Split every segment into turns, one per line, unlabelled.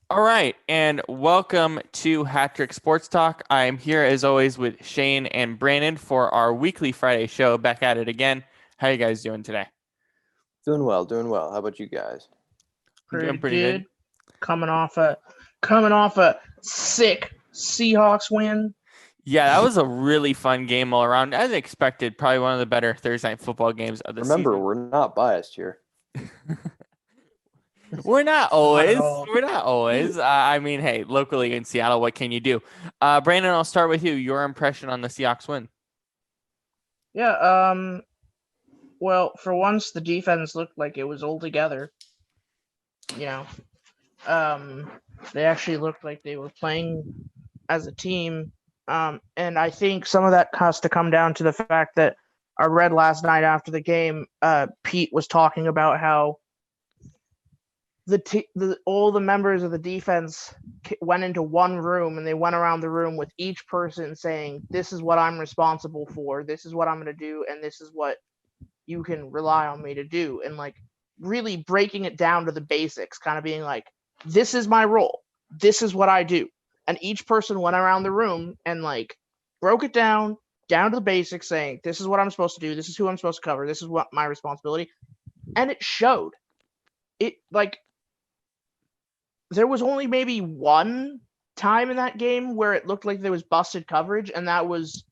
All right, and welcome to Hat Trick Sports Talk. I am here as always with Shane and Brandon for our weekly Friday show. Back at it again. How you guys doing today?
Doing well, doing well. How about you guys?
Doing
Pretty
pretty good.
good. Coming off a coming off a sick Seahawks win.
Yeah, that was a really fun game all around. As expected, probably one of the better Thursday night football games of the
Remember,
season.
we're not biased here.
We're not
Not at
always.
all.
We're not always. I mean, hey, locally in Seattle, what can you do? Brandon, I'll start with you. Your impression on the Seahawks win?
Yeah, well, for once the defense looked like it was all together. You know. Um they actually looked like they were playing as a team. And I think some of that has to come down to the fact that I read last night after the game, Pete was talking about how all the members of the defense went into one room and they went around the room with each person saying, "This is what I'm responsible for. This is what I'm going to do, and this is what you can rely on me to do." And like really breaking it down to the basics, kind of being like, "This is my role. This is what I do." And each person went around the room and like broke it down to the basics, saying, "This is what I'm supposed to do. This is who I'm supposed to cover. This is what my responsibility." And it showed. It like there was only maybe one time in that game where it looked like there was busted coverage, and that was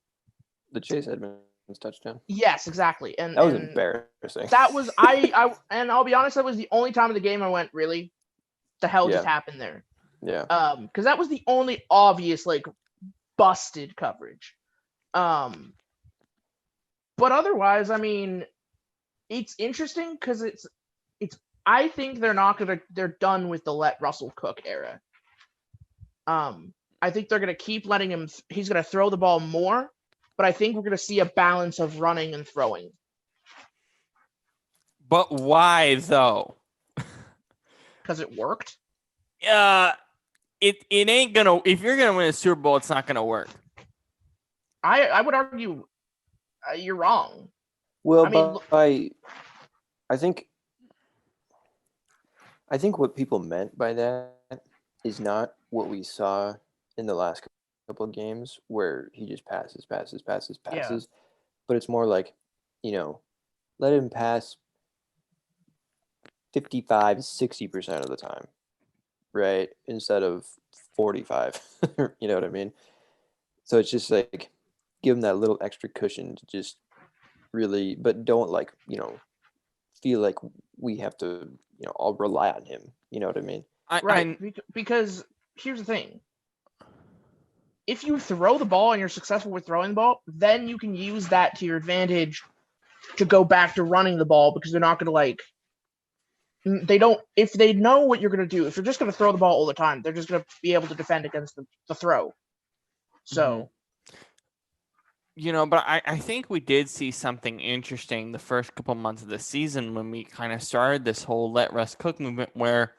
The Chase Edmonds touchdown.
yes, exactly. And
That was
and
embarrassing.
that was I and I'll be honest, that was the only time of the game I went, really, the hell just
Yeah.
happened there?
Yeah.
Because that was the only obvious like busted coverage. But otherwise, I mean, it's interesting because it's I think they're done with the let Russell cook era. I think they're gonna keep letting him. He's gonna throw the ball more, but I think we're gonna see a balance of running and throwing.
But why though?
Because it worked.
Uh, it ain't gonna. If you're gonna win a Super Bowl, it's not gonna work.
I would argue you're wrong.
Well,
I mean,
I think I think what people meant by that is not what we saw in the last couple of games where he just passes,
yeah,
but it's more like, let him pass 55, 60% of the time, right? Instead of 45. You know what I mean? So it's just like give him that little extra cushion to just really, but don't like, feel like we have to, all rely on him. You know what I mean?
right.
I
Because here's the thing: if you throw the ball and you're successful with throwing the ball, then you can use that to your advantage to go back to running the ball because they're not going to like they don't if they know what you're going to do. If you're just going to throw the ball all the time, they're just going to be able to defend against the throw. So
but I think we did see something interesting the first couple months of the season when we kind of started this whole let Russ cook movement where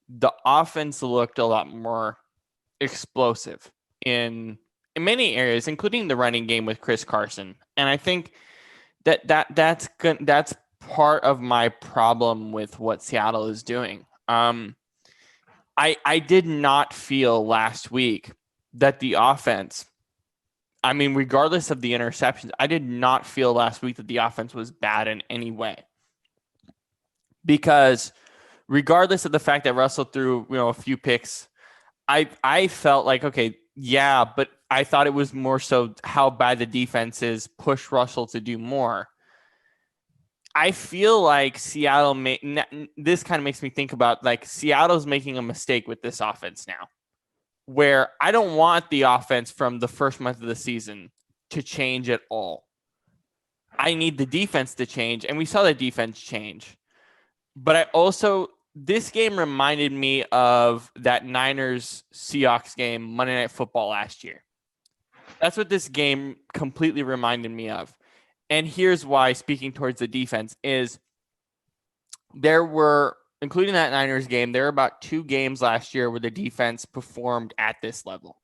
the offense looked a lot more explosive in many areas, including the running game with Chris Carson. And I think that's good. That's part of my problem with what Seattle is doing. I did not feel last week that the offense, I mean, regardless of the interceptions, I did not feel last week that the offense was bad in any way. Because regardless of the fact that Russell threw, a few picks, I felt like, okay, yeah, but I thought it was more so how bad the defense is push Russell to do more. I feel like Seattle this kind of makes me think about like Seattle's making a mistake with this offense now, where I don't want the offense from the first month of the season to change at all. I need the defense to change, and we saw the defense change. But I also, this game reminded me of that Niners Seahawks game, Monday Night Football last year. That's what this game completely reminded me of. And here's why, speaking towards the defense, is there were, including that Niners game, there were about 2 games last year where the defense performed at this level,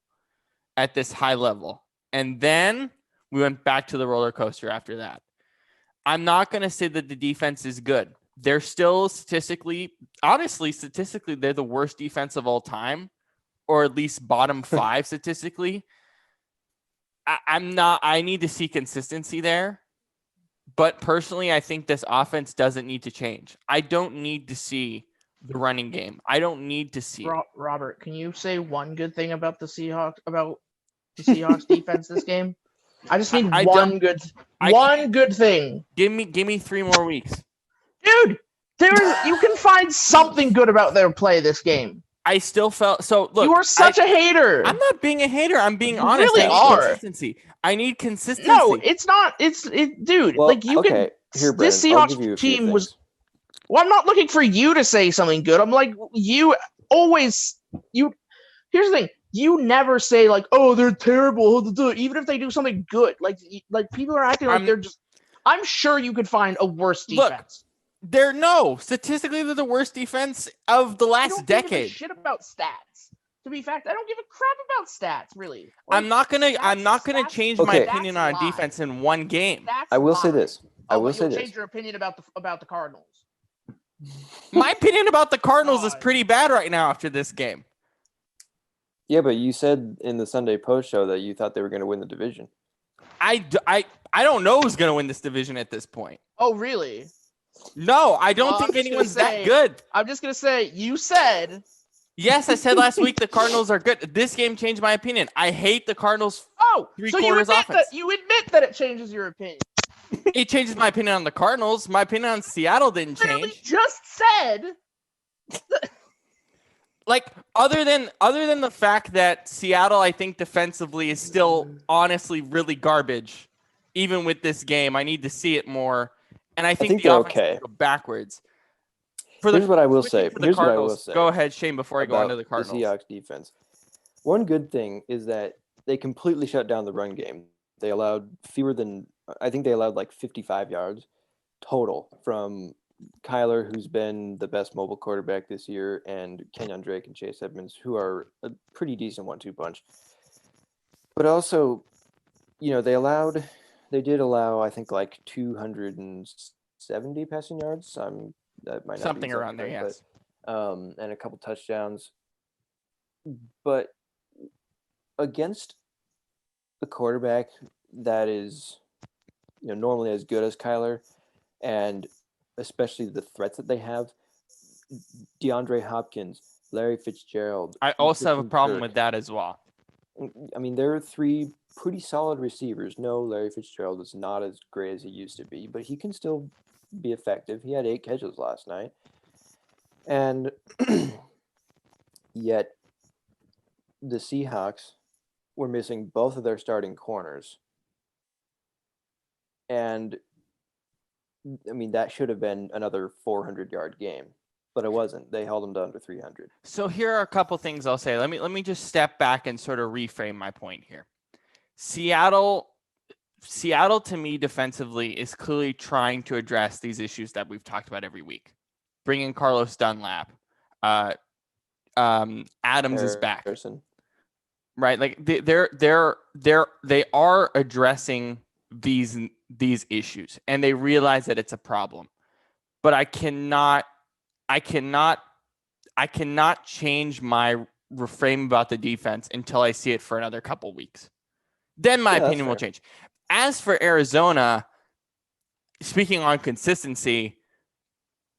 at this high level. And then we went back to the roller coaster after that. I'm not going to say that the defense is good. they're still statistically, they're the worst defense of all time, or at least bottom 5 statistically. I need to see consistency there. But personally, I think this offense doesn't need to change. I don't need to see the running game. I don't need to see it.
Robert, can you say one good thing about the Seahawks defense this game? I just need one good thing.
Give me 3 more weeks.
Dude, you can find something good about their play this game.
I still felt so. Look,
you are such a hater.
I'm not being a hater. I'm being honest.
Really
Consistency. I need consistency.
No, it's not. Dude.
Well,
like you
okay.
can.
Here,
this
Brennan,
Seahawks team was. Well, I'm not looking for you to say something good. I'm like you always. Here's the thing. You never say like, "Oh, they're terrible," even if they do something good. Like people are acting like they're just. I'm sure you could find a worse defense.
Look, statistically, they're the worst defense of the last decade.
I don't give a shit about stats. To be fact, I don't give a crap about stats, really.
Like, I'm not gonna change my opinion on defense in one game.
I will say this.
Change your opinion about the Cardinals.
My opinion about the Cardinals is pretty bad right now after this game.
Yeah, but you said in the Sunday Post show that you thought they were going to win the division.
I don't know who's going to win this division at this point.
Oh, really?
No, I don't think anyone's that good.
I'm just going to say, you said...
Yes, I said last week the Cardinals are good. This game changed my opinion. I hate the Cardinals' three-quarters offense.
You admit that it changes your opinion.
It changes my opinion on the Cardinals. My opinion on Seattle didn't change.
Just said...
Like, other than the fact that Seattle, I think defensively is still honestly really garbage, even with this game. I need to see it more, and I think the offense will go backwards.
Here's what I will say.
Go ahead, Shane, before I go on to the Cardinals.
The Seahawks defense. One good thing is that they completely shut down the run game. They allowed like 55 yards total from Kyler, who's been the best mobile quarterback this year, and Kenyon Drake and Chase Edmonds, who are a pretty decent 1-2 punch. But also, they did allow, I think, like 270 passing yards. That might not
something
be
around there, yes.
But, and a couple touchdowns. But against a quarterback that is, normally as good as Kyler, and especially the threats that they have, DeAndre Hopkins, Larry Fitzgerald.
I also have a problem with that as well.
I mean, there are 3 pretty solid receivers. No, Larry Fitzgerald is not as great as he used to be, but he can still be effective. He had 8 catches last night. And yet the Seahawks were missing both of their starting corners. And I mean, that should have been another 400-yard game, but it wasn't. They held them to under 300.
So here are a couple things I'll say. Let me just step back and sort of reframe my point here. Seattle to me defensively is clearly trying to address these issues that we've talked about every week. Bringing Carlos Dunlap, Adams is back, right? Like they are addressing these issues, and they realize that it's a problem. But I cannot change my reframe about the defense until I see it for another couple weeks. Then my opinion will change. As for Arizona, speaking on consistency,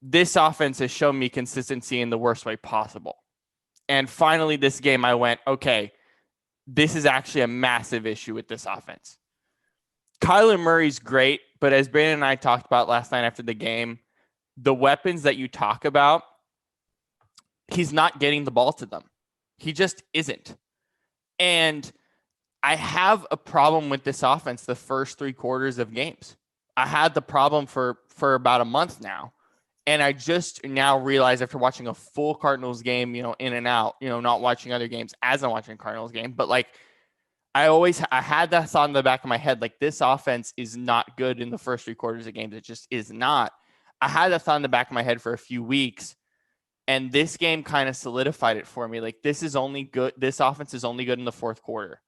this offense has shown me consistency in the worst way possible. And finally, this game, I went, okay, this is actually a massive issue with this offense. Kyler Murray's great, but as Brandon and I talked about last night after the game, the weapons that you talk about, he's not getting the ball to them. He just isn't. And I have a problem with this offense the first 3 quarters of games. I had the problem for about a month now. And I just now realize after watching a full Cardinals game, in and out, not watching other games as I'm watching a Cardinals game, but like I had that thought in the back of my head, like this offense is not good in the first 3 quarters of games. It just is not. I had that thought in the back of my head for a few weeks, and this game kind of solidified it for me. Like this offense is only good in the fourth quarter.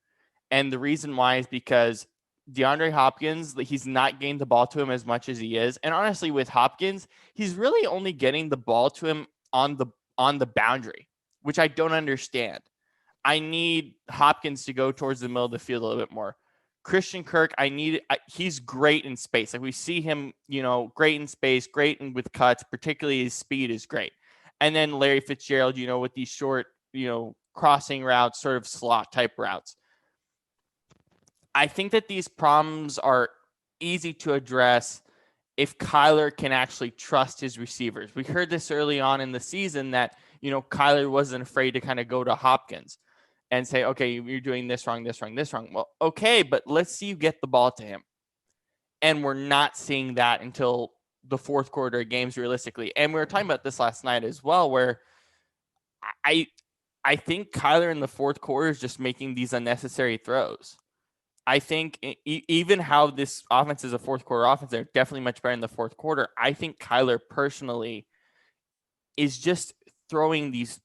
And the reason why is because DeAndre Hopkins, he's not getting the ball to him as much as he is. And honestly, with Hopkins, he's really only getting the ball to him on the boundary, which I don't understand. I need Hopkins to go towards the middle of the field a little bit more. Christian Kirk, he's great in space. Like we see him, great in space, great with cuts, particularly his speed is great. And then Larry Fitzgerald, with these short, crossing routes, sort of slot type routes. I think that these problems are easy to address if Kyler can actually trust his receivers. We heard this early on in the season that, Kyler wasn't afraid to kind of go to Hopkins and say, okay, you're doing this wrong, this wrong, this wrong. Well, okay, but let's see you get the ball to him. And we're not seeing that until the fourth quarter of games realistically. And we were talking about this last night as well, where I think Kyler in the fourth quarter is just making these unnecessary throws. I think even how this offense is a fourth quarter offense, they're definitely much better in the fourth quarter. I think Kyler personally is just throwing these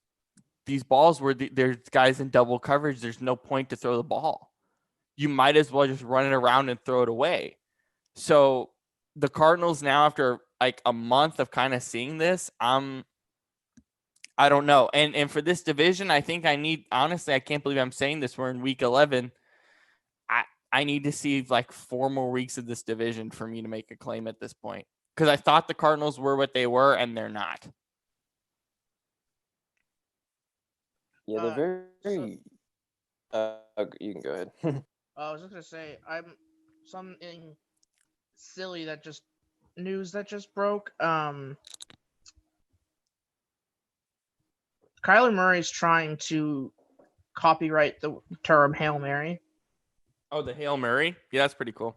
balls where there's guys in double coverage. There's no point to throw the ball. You might as well just run it around and throw it away. So the Cardinals now, after like a month of kind of seeing this, I don't know. And for this division, I think honestly, I can't believe I'm saying this. We're in week 11. I need to see like 4 more weeks of this division for me to make a claim at this point. Because I thought the Cardinals were what they were, and they're not.
Yeah, they're very. You can go ahead.
I was just gonna say, something silly news that just broke. Kyler Murray's trying to copyright the term Hail Mary.
Oh, the Hail Mary? Yeah, that's pretty cool.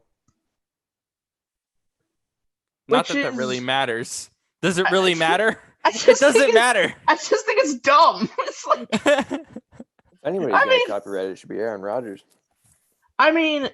Not that really matters. Does it really matter? It doesn't matter.
I just think it's dumb. It's like,
if anybody's got to copyright it, should be Aaron Rodgers.
I mean,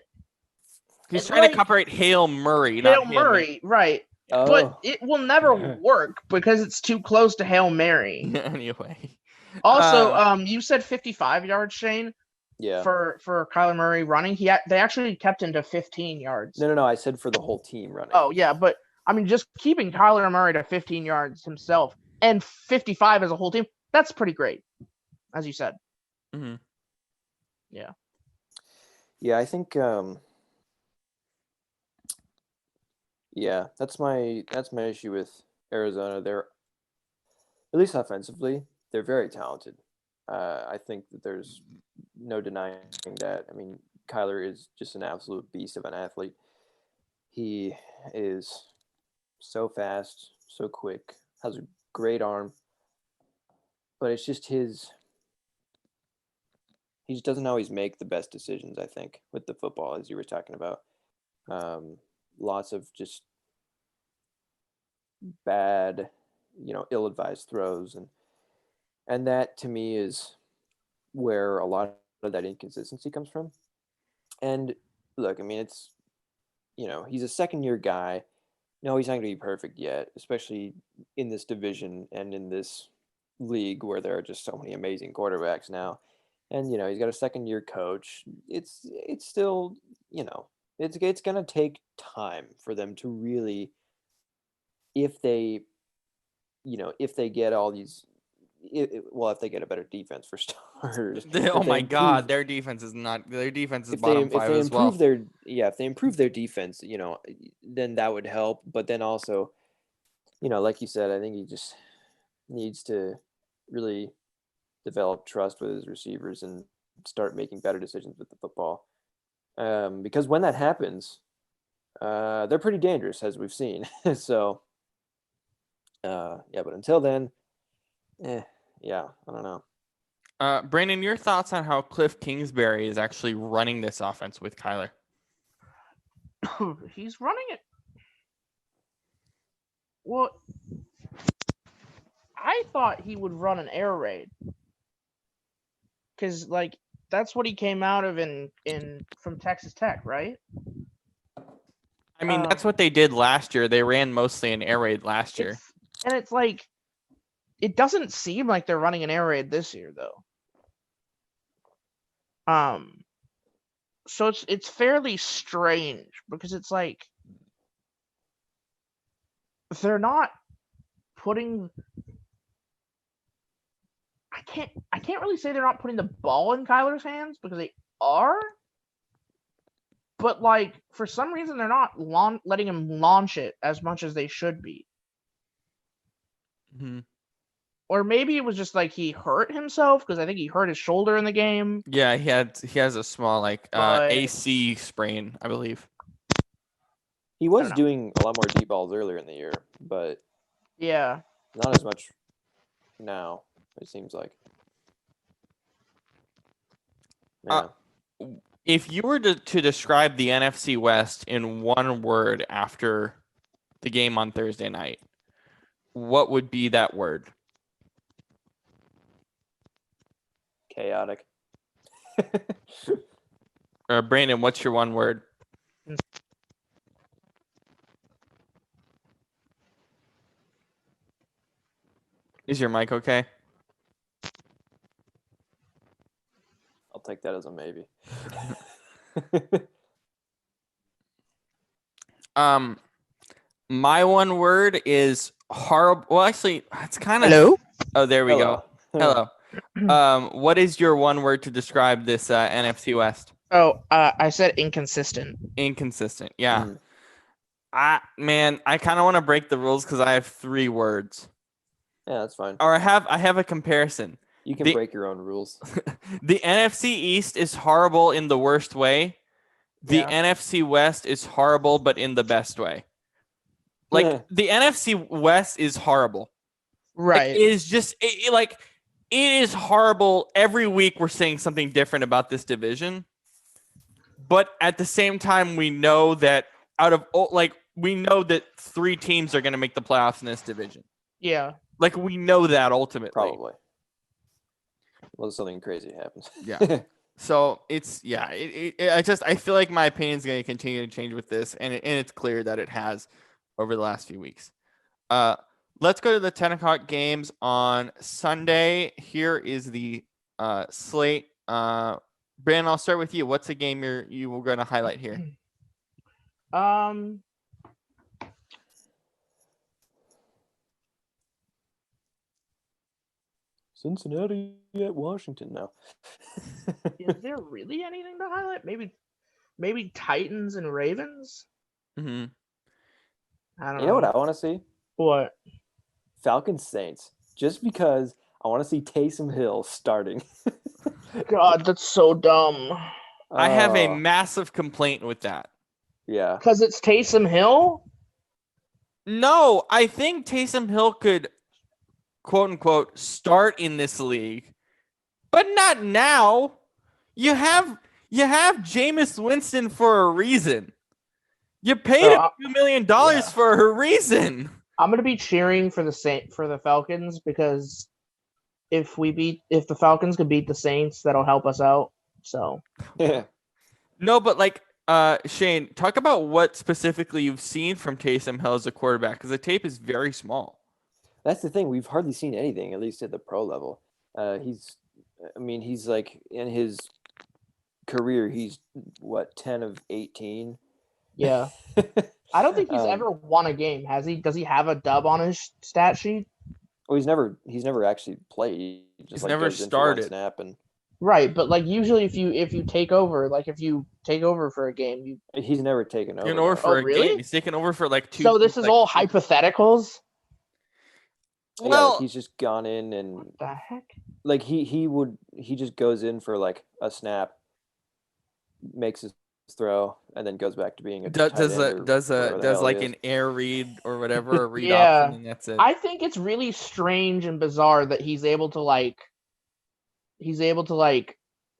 he's trying to copyright Hail Murray, not Hail Murray,
right? Oh. But it will never work because it's too close to Hail Mary.
Anyway.
Also, you said 55 yards, Shane.
Yeah.
For Kyler Murray running, they actually kept him to 15 yards.
No. I said for the whole team running.
Oh yeah, but I mean, just keeping Kyler Murray to 15 yards himself and 55 as a whole team, that's pretty great, as you said.
Mm-hmm.
Yeah. Yeah, I think. Yeah, that's my issue with Arizona. They're, at least offensively, they're very talented. I think that there's no denying that. I mean, Kyler is just an absolute beast of an athlete. He is so fast, so quick, has a great arm, but it's just he just doesn't always make the best decisions, I think, with the football, as you were talking about. Lots of just bad, ill-advised throws, and that to me is where a lot of that inconsistency comes from. And look, I mean, it's, he's a second-year guy. No, he's not going to be perfect yet, especially in this division and in this league where there are just so many amazing quarterbacks now. And, he's got a second-year coach. It's still, it's going to take time for them to really, if they get all these, if they get a better defense for starters.
Oh my God, their defense is bottom 5 as well.
If they improve their defense, then that would help. But then also, like you said, I think he just needs to really develop trust with his receivers and start making better decisions with the football. Because when that happens, they're pretty dangerous, as we've seen. So, but until then, I don't know.
Brandon, your thoughts on how Cliff Kingsbury is actually running this offense with Kyler?
He's running it. Well, I thought he would run an air raid. Because, that's what he came out of from Texas Tech, right?
I mean, that's what they did last year. They ran mostly an air raid last year.
And it's like, it doesn't seem like they're running an air raid this year, though. so it's fairly strange because it's like they're not putting. I can't really say they're not putting the ball in Kyler's hands because they are, but like for some reason they're not letting him launch it as much as they should be.
Mm-hmm.
Or maybe it was just like he hurt himself because I think he hurt his shoulder in the game.
Yeah, he has a small
But-
AC sprain, I believe.
He
I
was
don't know.
doing a lot more deep balls earlier in the year, but
Yeah.
not as much now, it seems like. Yeah.
If you were to describe the NFC West in one word after the game on Thursday night, what would be that word?
Chaotic.
Brandon, what's your one word? Is your mic okay?
I'll take that as a maybe.
My one word is horrible. Well, actually, it's kind of.
Hello?
Oh, there we
Hello.
go. Hello. What is your one word to describe this NFC West?
Oh, I said inconsistent.
Inconsistent. Yeah.
Mm.
I kind of want to break the rules because I have 3 words.
Yeah, that's fine.
Or I have a comparison.
You can break your own rules.
The NFC East is horrible in the worst way. The
Yeah.
NFC West is horrible, but in the best way. Like the NFC West is horrible.
Right.
Like, it is just it is horrible. Every week we're saying something different about this division. But at the same time, we know that we know that 3 teams are going to make the playoffs in this division.
Yeah.
Like, we know that ultimately.
Probably. Well, something crazy happens.
Yeah. So it's I feel like my opinion is going to continue to change with this, and it's clear that it has over the last few weeks. Let's go to the 10 o'clock games on Sunday. Here is the slate. Brandon, I'll start with you. What's the game you were going to highlight here?
Cincinnati at Washington now.
Is there really anything to highlight? Maybe Titans and Ravens?
Mm-hmm.
I don't know.
You know what I want to see?
What?
Falcons Saints. Just because I want to see Taysom Hill starting.
God, that's so dumb.
I have a massive complaint with that.
Yeah.
Because it's Taysom Hill?
No, I think Taysom Hill could, quote unquote, start in this league, but not now. You have Jameis Winston for a reason. You paid him $2 million for a reason.
I'm gonna be cheering for the Falcons because if the Falcons could beat the Saints, that'll help us out. So
Yeah.
No, but Shane, talk about what specifically you've seen from Taysom Hill as a quarterback, because the tape is very small.
That's the thing. We've hardly seen anything, at least at the pro level. He's like in his career, he's 10 of 18.
yeah. I don't think he's ever won a game, has he? Does he have a dub on his stat sheet?
Well, he's never actually played. He just
He's never
goes in for one
started.
snap and
Right, but usually if you take over, for a game,
he's never taken over.
Taking over for a
really?
game. He's taken over for 2.
So this is all hypotheticals?
Well, he's just gone in and
What the heck?
He just goes in for a snap, makes his throw, and then goes back to being a tight end
does an air read or whatever, a read option, and that's it.
I think it's really strange and bizarre that he's able to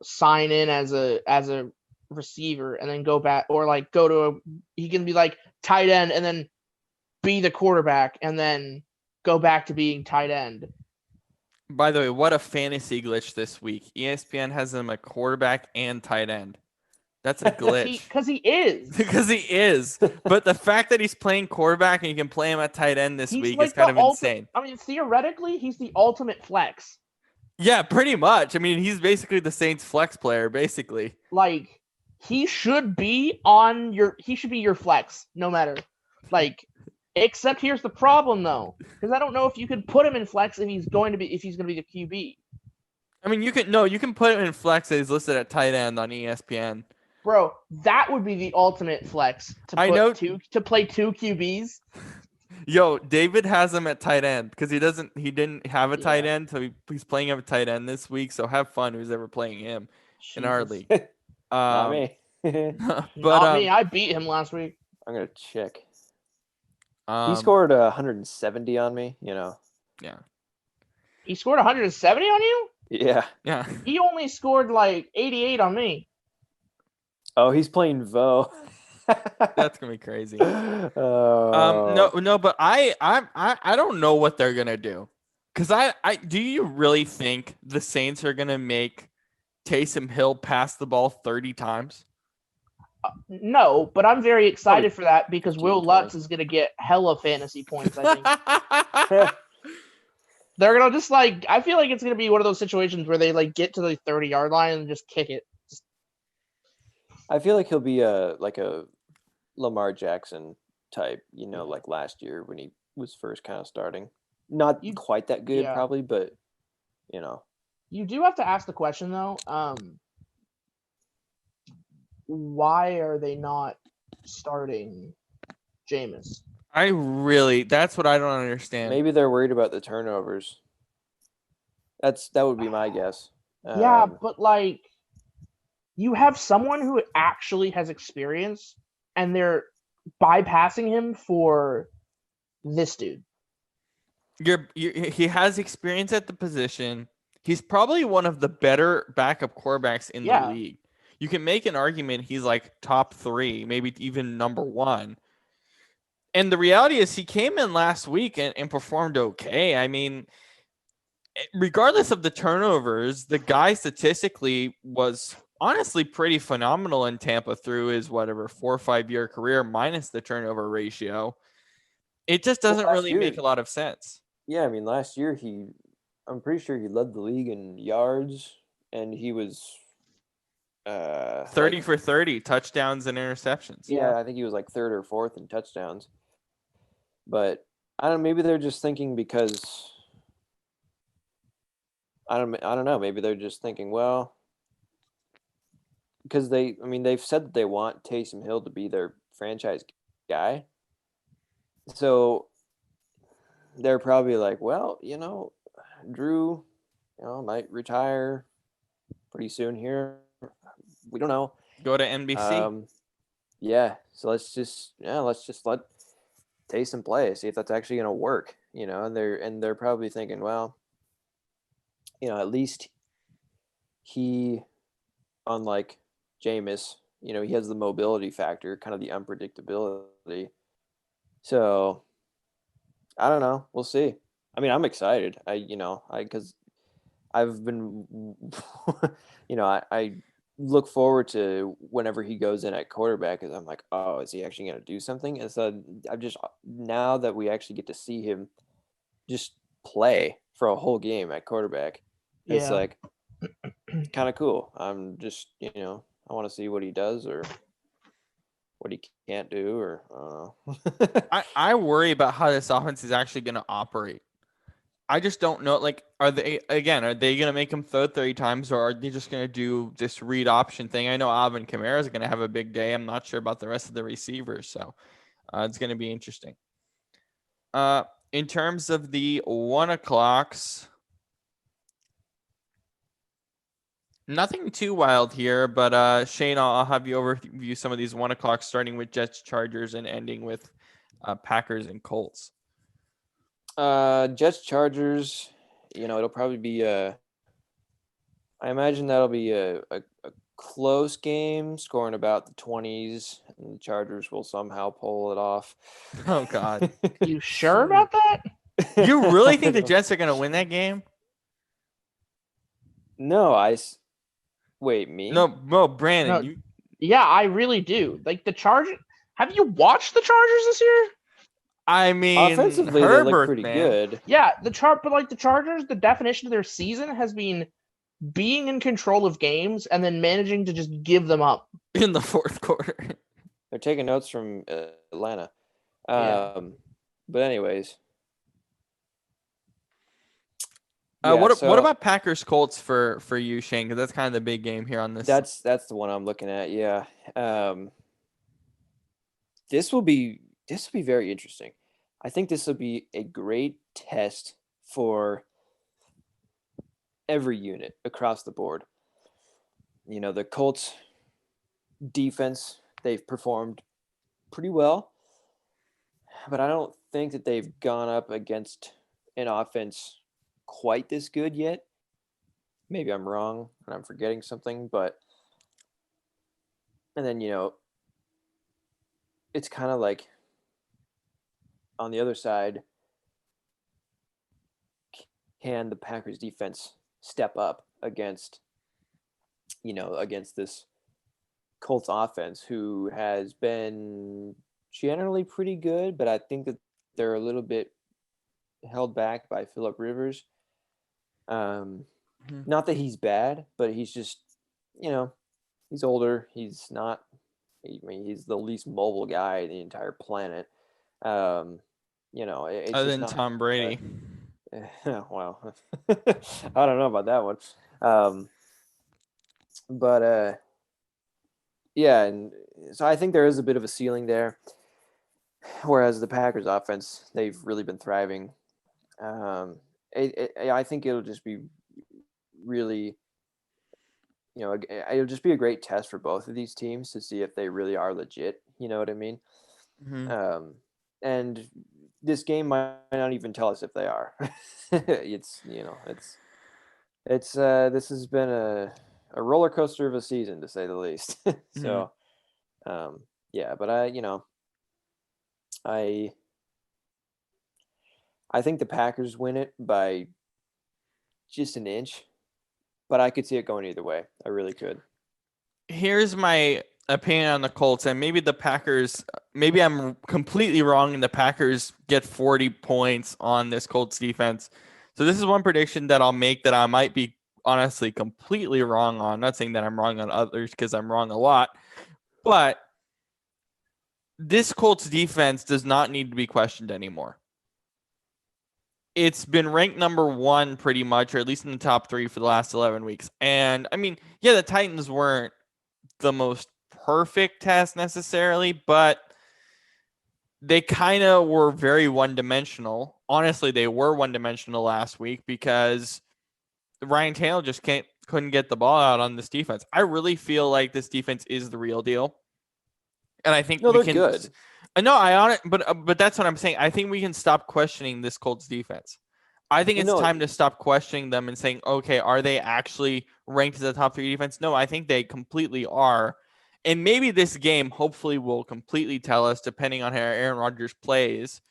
sign in as a receiver and then go back, or he can be tight end and then be the quarterback and then go back to being tight end.
By the way, what a fantasy glitch this week. ESPN has him a quarterback and tight end. That's a glitch.
Because he is.
Because he is. But the fact that he's playing quarterback and you can play him at tight end this week is kind of insane.
I mean, theoretically, he's the ultimate flex.
Yeah, pretty much. I mean, he's basically the Saints flex player, basically.
he should be your flex no matter. Like, except here's the problem though, because I don't know if you could put him in flex if he's going to be the QB.
I mean, you can put him in flex that he's listed at tight end on ESPN.
Bro, that would be the ultimate flex to play two QBs.
Yo, David has him at tight end because he didn't have a tight end, so he's playing him at tight end this week. So have fun who's ever playing him in our league.
Not me.
But
Not me. I beat him last week.
I'm gonna check. He scored 170 on me.
Yeah.
He scored 170 on you?
Yeah.
He only scored like 88 on me.
Oh, he's playing Vo.
That's gonna be crazy. But I don't know what they're gonna do. Cause do you really think the Saints are gonna make Taysom Hill pass the ball 30 times?
No, but I'm very excited for that because Will Lutz is gonna get hella fantasy points, I think. They're gonna just I feel like it's gonna be one of those situations where they get to the 30-yard line and just kick it.
I feel like he'll be a Lamar Jackson type, like last year when he was first kind of starting. Not quite that good, probably, but
You do have to ask the question though. Why are they not starting Jameis?
That's what I don't understand.
Maybe they're worried about the turnovers. That would be my guess.
Yeah, but you have someone who actually has experience, and they're bypassing him for this dude.
He has experience at the position. He's probably one of the better backup quarterbacks in the league. You can make an argument he's top 3, maybe even number 1. And the reality is he came in last week and performed okay. I mean, regardless of the turnovers, the guy statistically was honestly pretty phenomenal in Tampa through his 4 or 5 year career minus the turnover ratio. It just doesn't really make a lot of sense.
Yeah, I mean, last year I'm pretty sure he led the league in yards, and he was
30 for 30 touchdowns and interceptions.
Yeah, I think he was 3rd or 4th in touchdowns. But I don't know, maybe they're just thinking because I don't know, maybe they're just thinking, well, because they've said that they want Taysom Hill to be their franchise guy. So they're probably well, Drew, might retire pretty soon here. We don't know.
Go to NBC.
Yeah. So let's just let Taysom play, see if that's actually going to work, and they're probably thinking, well, at least he, unlike Jameis, he has the mobility factor, kind of the unpredictability. So I don't know. We'll see. I mean, I'm excited. Because I've been, I look forward to whenever he goes in at quarterback, because I'm like, oh, is he actually going to do something? And so now that we actually get to see him just play for a whole game at quarterback, it's kind of cool. I'm just, I want to see what he does or what he can't do, or I don't know.
I worry about how this offense is actually going to operate. I just don't know. Are they going to make him throw 30 times, or are they just going to do this read option thing? I know Alvin Kamara is going to have a big day. I'm not sure about the rest of the receivers, so it's going to be interesting. In terms of the 1 o'clocks, nothing too wild here, but Shane, I'll have you overview some of these 1 o'clocks, starting with Jets, Chargers, and ending with Packers and Colts.
Jets, Chargers, it'll probably be I imagine that'll be a close game, scoring about the 20s, and the Chargers will somehow pull it off.
Oh God.
You sure about that?
You really think the Jets are going to win that game?
No, wait, me?
No, Brannan.
No. Yeah, I really do. The Chargers. Have you watched the Chargers this year?
I mean,
offensively,
Herbert,
they look pretty good.
Yeah, the Chargers, the definition of their season has been being in control of games and then managing to just give them up.
in the fourth quarter.
They're taking notes from Atlanta.
Yeah.
But anyways.
What about Packers Colts for you, Shane? Because that's kind of the big game here on this.
That's the one I'm looking at. Yeah. This will be very interesting. I think this will be a great test for every unit across the board. The Colts defense, they've performed pretty well, but I don't think that they've gone up against an offense quite this good yet. Maybe I'm wrong and I'm forgetting something, and then, it's kind of like on the other side, can the Packers defense step up against this Colts offense, who has been generally pretty good, but I think that they're a little bit held back by Phillip Rivers. Not that he's bad, but he's just, he's older. He's not. He's the least mobile guy in the entire planet. It's
other than Tom Brady.
Well, I don't know about that one. But yeah, and so I think there is a bit of a ceiling there. Whereas the Packers offense, they've really been thriving. I think it'll just be really, it'll just be a great test for both of these teams to see if they really are legit. You know what I mean?
Mm-hmm.
And this game might not even tell us if they are. This has been a roller coaster of a season, to say the least. So, yeah, but I think the Packers win it by just an inch, but I could see it going either way. I really could.
Here's my opinion on the Colts, and maybe the Packers, maybe I'm completely wrong and the Packers get 40 points on this Colts defense. So this is one prediction that I'll make that I might be honestly completely wrong on. I'm not saying that I'm wrong on others because I'm wrong a lot, but this Colts defense does not need to be questioned anymore. It's been ranked number 1 pretty much, or at least in the top 3 for the last 11 weeks. And I mean, yeah, the Titans weren't the most perfect test necessarily, but they kind of were very one-dimensional. Honestly, they were one-dimensional last week because Ryan Tannehill just couldn't get the ball out on this defense. I really feel like this defense is the real deal, and I think
they're good.
No, but that's what I'm saying. I think we can stop questioning this Colts defense. I think it's time to stop questioning them and saying, okay, are they actually ranked as a top 3 defense? No, I think they completely are. And maybe this game hopefully will completely tell us, depending on how Aaron Rodgers plays,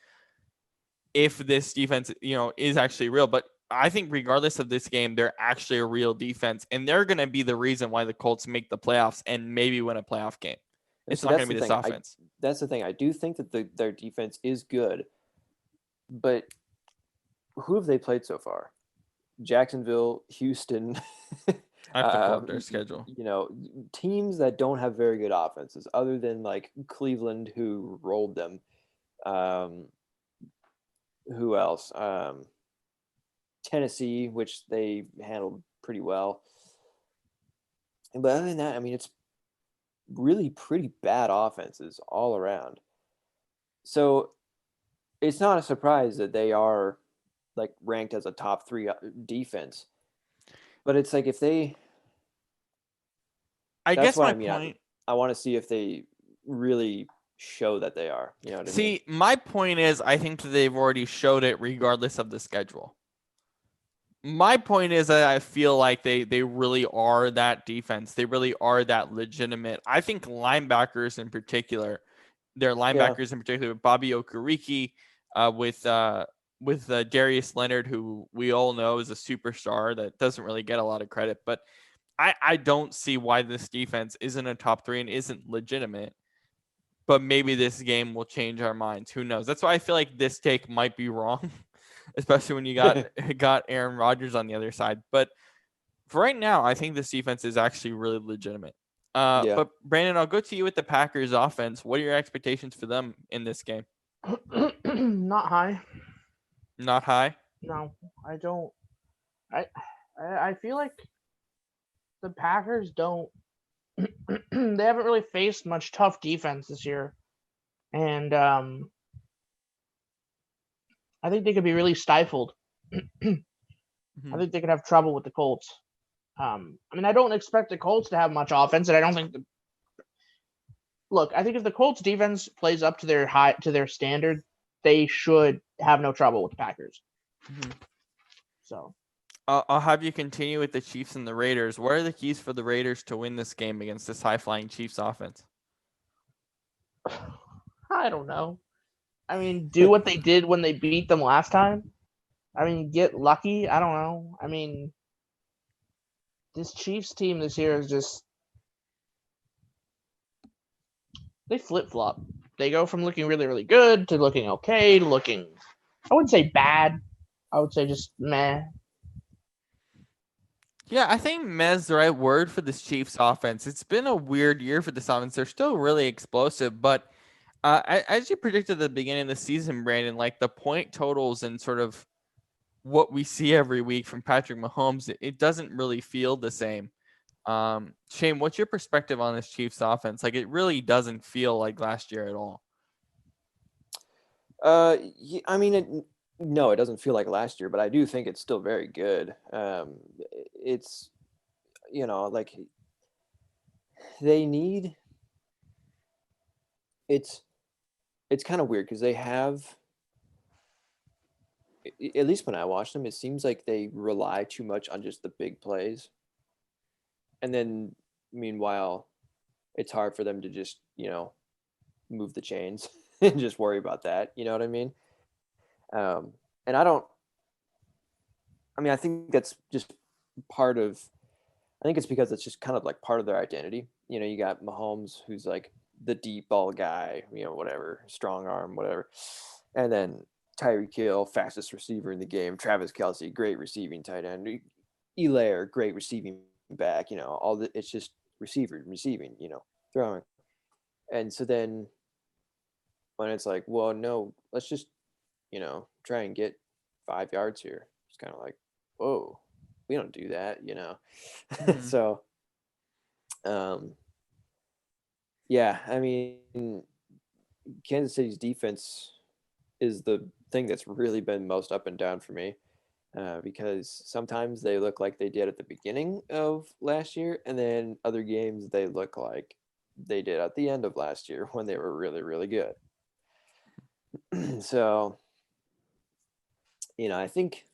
if this defense, is actually real. But I think regardless of this game, they're actually a real defense, and they're going to be the reason why the Colts make the playoffs and maybe win a playoff game. It's not going to be this offense.
That's the thing. I do think that their defense is good, but who have they played so far? Jacksonville, Houston.
I have to pull up their schedule.
Teams that don't have very good offenses, other than like Cleveland, who rolled them. Who else? Tennessee, which they handled pretty well. But other than that, I mean, it's really pretty bad offenses all around. So it's not a surprise that they are like ranked as a top 3 defense. But it's like if they,
I guess my point,
I want to see if they really show that they are. You know what I mean?
See, my point is, I think that they've already showed it regardless of the schedule. My point is that I feel like they really are that defense. They really are that legitimate. I think linebackers in particular, with Bobby Okereke, with Darius Leonard, who we all know is a superstar that doesn't really get a lot of credit. But I don't see why this defense isn't a top 3 and isn't legitimate. But maybe this game will change our minds. Who knows? That's why I feel like this take might be wrong. Especially when you got Aaron Rodgers on the other side. But for right now, I think this defense is actually really legitimate.
Yeah.
But Brandon, I'll go to you with the Packers offense. What are your expectations for them in this game?
Not high.
Not high?
No, I don't. I feel like the Packers don't. They haven't really faced much tough defense this year, and I think they could be really stifled. I think they could have trouble with the Colts. I mean, I don't expect the Colts to have much offense, and I don't think look, I think if the Colts defense plays up to their standard, they should have no trouble with the Packers.
Mm-hmm.
So
I'll have you continue with the Chiefs and the Raiders. What are the keys for the Raiders to win this game against this high-flying Chiefs offense?
I don't know. I mean, do what they did when they beat them last time. I mean, get lucky. I don't know. I mean, this Chiefs team this year is just they flip-flop. They go from looking really, really good to looking okay to looking, I wouldn't say bad. I would say just meh.
Yeah, I think meh's the right word for this Chiefs offense. It's been a weird year for this offense. They're still really explosive, but as you predicted at the beginning of the season, Brandon, like the point totals and sort of what we see every week from Patrick Mahomes, it doesn't really feel the same. Shane, what's your perspective on this Chiefs offense? Like, it really doesn't feel like last year at all.
I mean, no, it doesn't feel like last year, but I do think it's still very good. It's, like they need. It's kind of weird because they have. At least when I watch them, it seems like they rely too much on just the big plays. And then, meanwhile, it's hard for them to just, move the chains and just worry about that. You know what I mean? And I think that's just I think it's because it's just kind of like part of their identity. You got Mahomes, who's like the deep ball guy, whatever, strong arm, whatever. And then Tyreek Hill, fastest receiver in the game. Travis Kelce, great receiving tight end. Elaire, great receiving back. It's just receiving, throwing. And so then when it's like, well, no, let's just, try and get 5 yards here. It's kind of like, whoa, we don't do that,
Mm-hmm.
So, yeah, I mean, Kansas City's defense is the thing that's really been most up and down for me, because sometimes they look like they did at the beginning of last year, and then other games they look like they did at the end of last year when they were really, really good. So, I think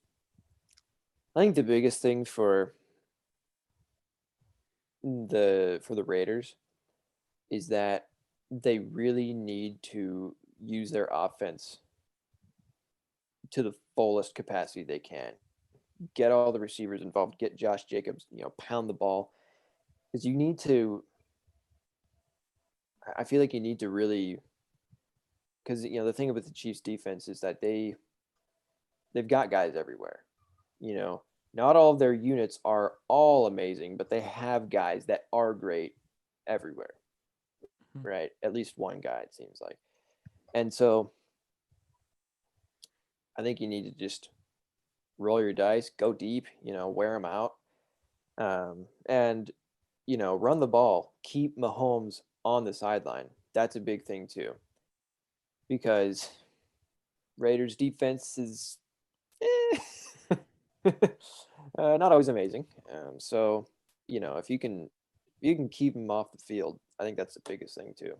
the biggest thing for the Raiders is that they really need to use their offense to the fullest capacity they can. Get all the receivers involved, get Josh Jacobs, pound the ball. Because I feel like you need to really, because, the thing about the Chiefs defense is that they've got guys everywhere. Not all of their units are all amazing, but they have guys that are great everywhere, right? At least one guy, it seems like. And so I think you need to just roll your dice, go deep, wear them out, and, run the ball, keep Mahomes on the sideline. That's a big thing too, because Raiders defense is not always amazing. So, if you can keep him off the field, I think that's the biggest thing too.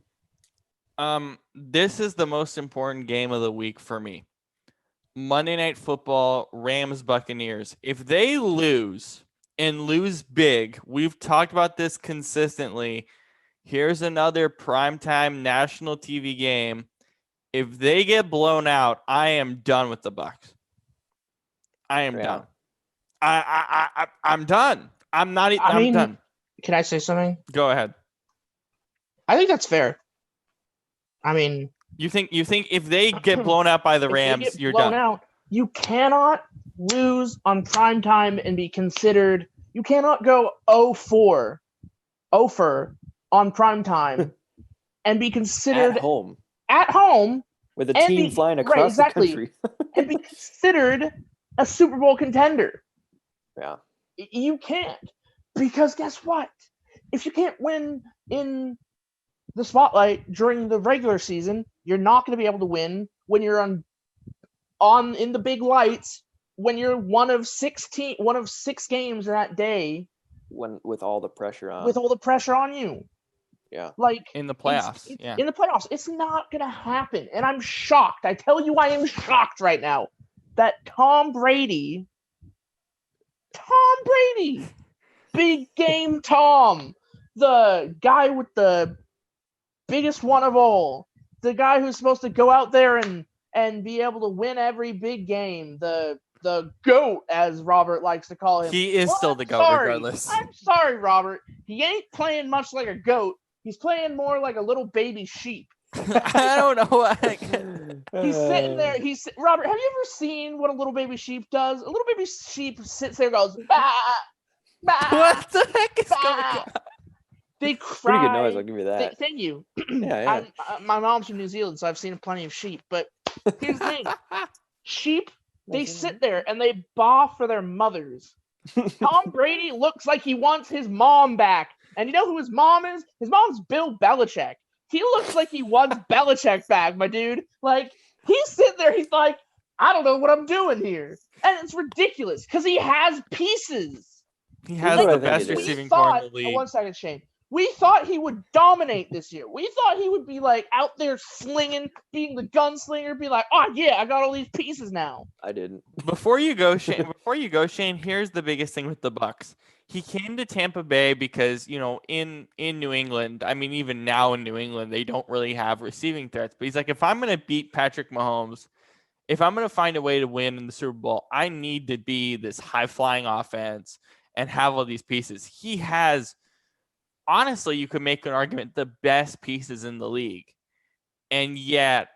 This is the most important game of the week for me. Monday Night Football, Rams Buccaneers. If they lose and lose big, we've talked about this consistently. Here's another primetime national TV game. If they get blown out, I am done with the Bucs. I am done. I'm done. I'm done.
Can I say something?
Go ahead.
I think that's fair. I mean,
you think if they get blown out by the Rams, you're done. Out,
you cannot lose on primetime and be considered. You cannot go 0 for on primetime and be considered
at home with a team flying across the country
and be considered a Super Bowl contender.
Yeah.
You can't, because guess what? If you can't win in the spotlight during the regular season, you're not going to be able to win when you're on in the big lights, when you're one of 6 games that day,
with all the pressure
on you.
Yeah.
Like
in the playoffs.
In the playoffs, it's not going to happen. And I'm shocked. I tell you, I am shocked right now that Tom Brady, big game Tom, the guy with the biggest one of all, the guy who's supposed to go out there and be able to win every big game, the GOAT, as Robert likes to call him.
He is still the GOAT, regardless.
I'm sorry, Robert. He ain't playing much like a goat. He's playing more like a little baby sheep.
I don't know.
He's sitting there. Robert, have you ever seen what a little baby sheep does? A little baby sheep sits there and goes, bah, bah,
what the heck is
bah.
going on?
They cry.
Pretty good noise, I'll give you that.
Thank you.
Yeah.
My mom's from New Zealand, so I've seen plenty of sheep. But here's the thing. Sheep, they sit there and they baw for their mothers. Tom Brady looks like he wants his mom back. And you know who his mom is? His mom's Bill Belichick. He looks like he wants Belichick back, my dude. Like, he's sitting there, he's like, I don't know what I'm doing here. And it's ridiculous because he has pieces.
He has the best receiving core in the league.
1 second, Shane. We thought he would dominate this year. We thought he would be like out there slinging, being the gunslinger, be like, oh yeah, I got all these pieces now.
I didn't.
Before you go, Shane, here's the biggest thing with the Bucs. He came to Tampa Bay because, in New England, I mean, even now in New England, they don't really have receiving threats. But he's like, if I'm going to beat Patrick Mahomes, if I'm going to find a way to win in the Super Bowl, I need to be this high-flying offense and have all these pieces. He has, honestly, you could make an argument, the best pieces in the league. And yet,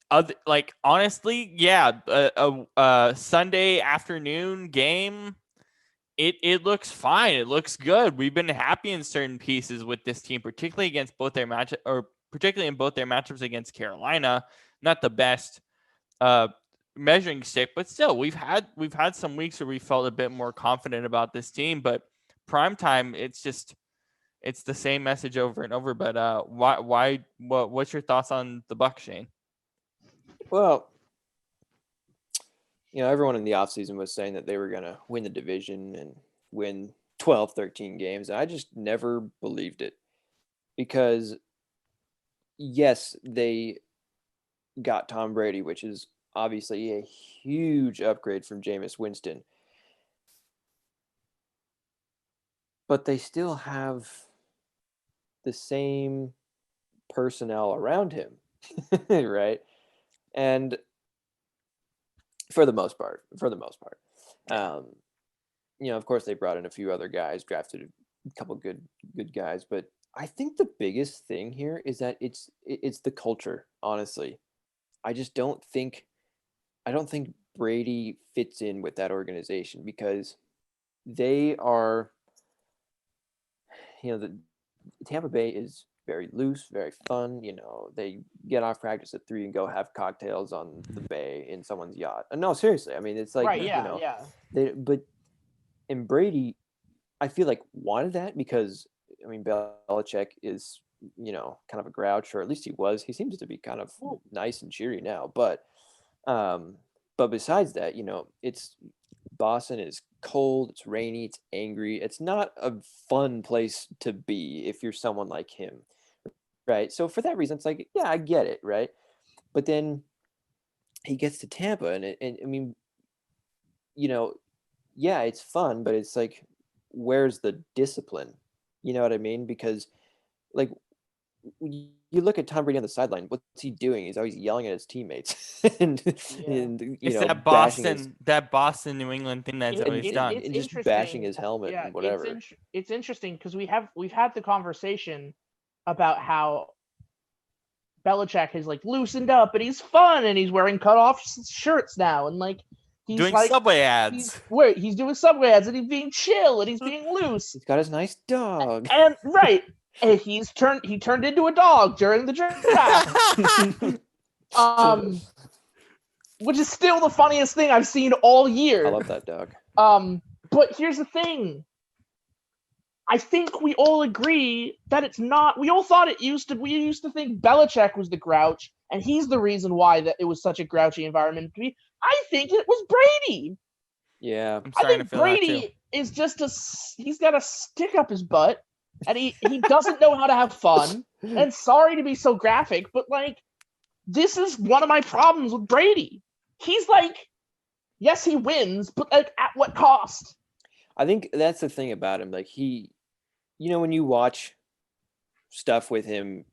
honestly, a Sunday afternoon game, it looks fine. It looks good. We've been happy in certain pieces with this team, particularly in both their matchups against Carolina. Not the best measuring stick, but still, we've had some weeks where we felt a bit more confident about this team. But primetime, it's the same message over and over. But what's your thoughts on the Bucs, Shane?
Well, everyone in the offseason was saying that they were going to win the division and win 12, 13 games. And I just never believed it because, yes, they got Tom Brady, which is obviously a huge upgrade from Jameis Winston. But they still have the same personnel around him, right? And for the most part, of course they brought in a few other guys, drafted a couple good guys, but I think the biggest thing here is that it's the culture. Honestly, I don't think Brady fits in with that organization because they are, the Tampa Bay is very loose, very fun. They get off practice at 3 and go have cocktails on the bay in someone's yacht. No, seriously. I mean, it's like,
right, yeah.
And Brady, I feel like wanted that because, I mean, Belichick is, kind of a grouch, or at least he was. He seems to be kind of nice and cheery now. But besides that, it's Boston is cold, it's rainy, it's angry. It's not a fun place to be if you're someone like him, right? So for that reason, it's like, yeah, I get it, right? But then he gets to Tampa, and I mean, yeah, it's fun, but it's like, where's the discipline? You know what I mean? Because, like, you look at Tom Brady on the sideline. What's he doing? He's always yelling at his teammates, and
it's that Boston New England thing that's always done,
and just bashing his helmet and whatever.
It's interesting because we've had the conversation about how Belichick has loosened up and he's fun and he's wearing cutoff shirts now and he's
doing Subway ads.
He's doing Subway ads and he's being chill and he's being loose.
He's got his nice dog.
And right. And he turned into a dog during the draft. Which is still the funniest thing I've seen all year.
I love that dog.
But here's the thing. I think we all agree that it's not. We all thought it used to. We used to think Belichick was the grouch, and he's the reason why that it was such a grouchy environment. I think it was Brady.
Yeah,
I'm
I
starting to
think
feel that too.
Brady is just he's got a stick up his butt, and he doesn't know how to have fun. And sorry to be so graphic, but like, this is one of my problems with Brady. He's like, yes, he wins, but like, at what cost?
I think that's the thing about him. Like when you watch stuff with him,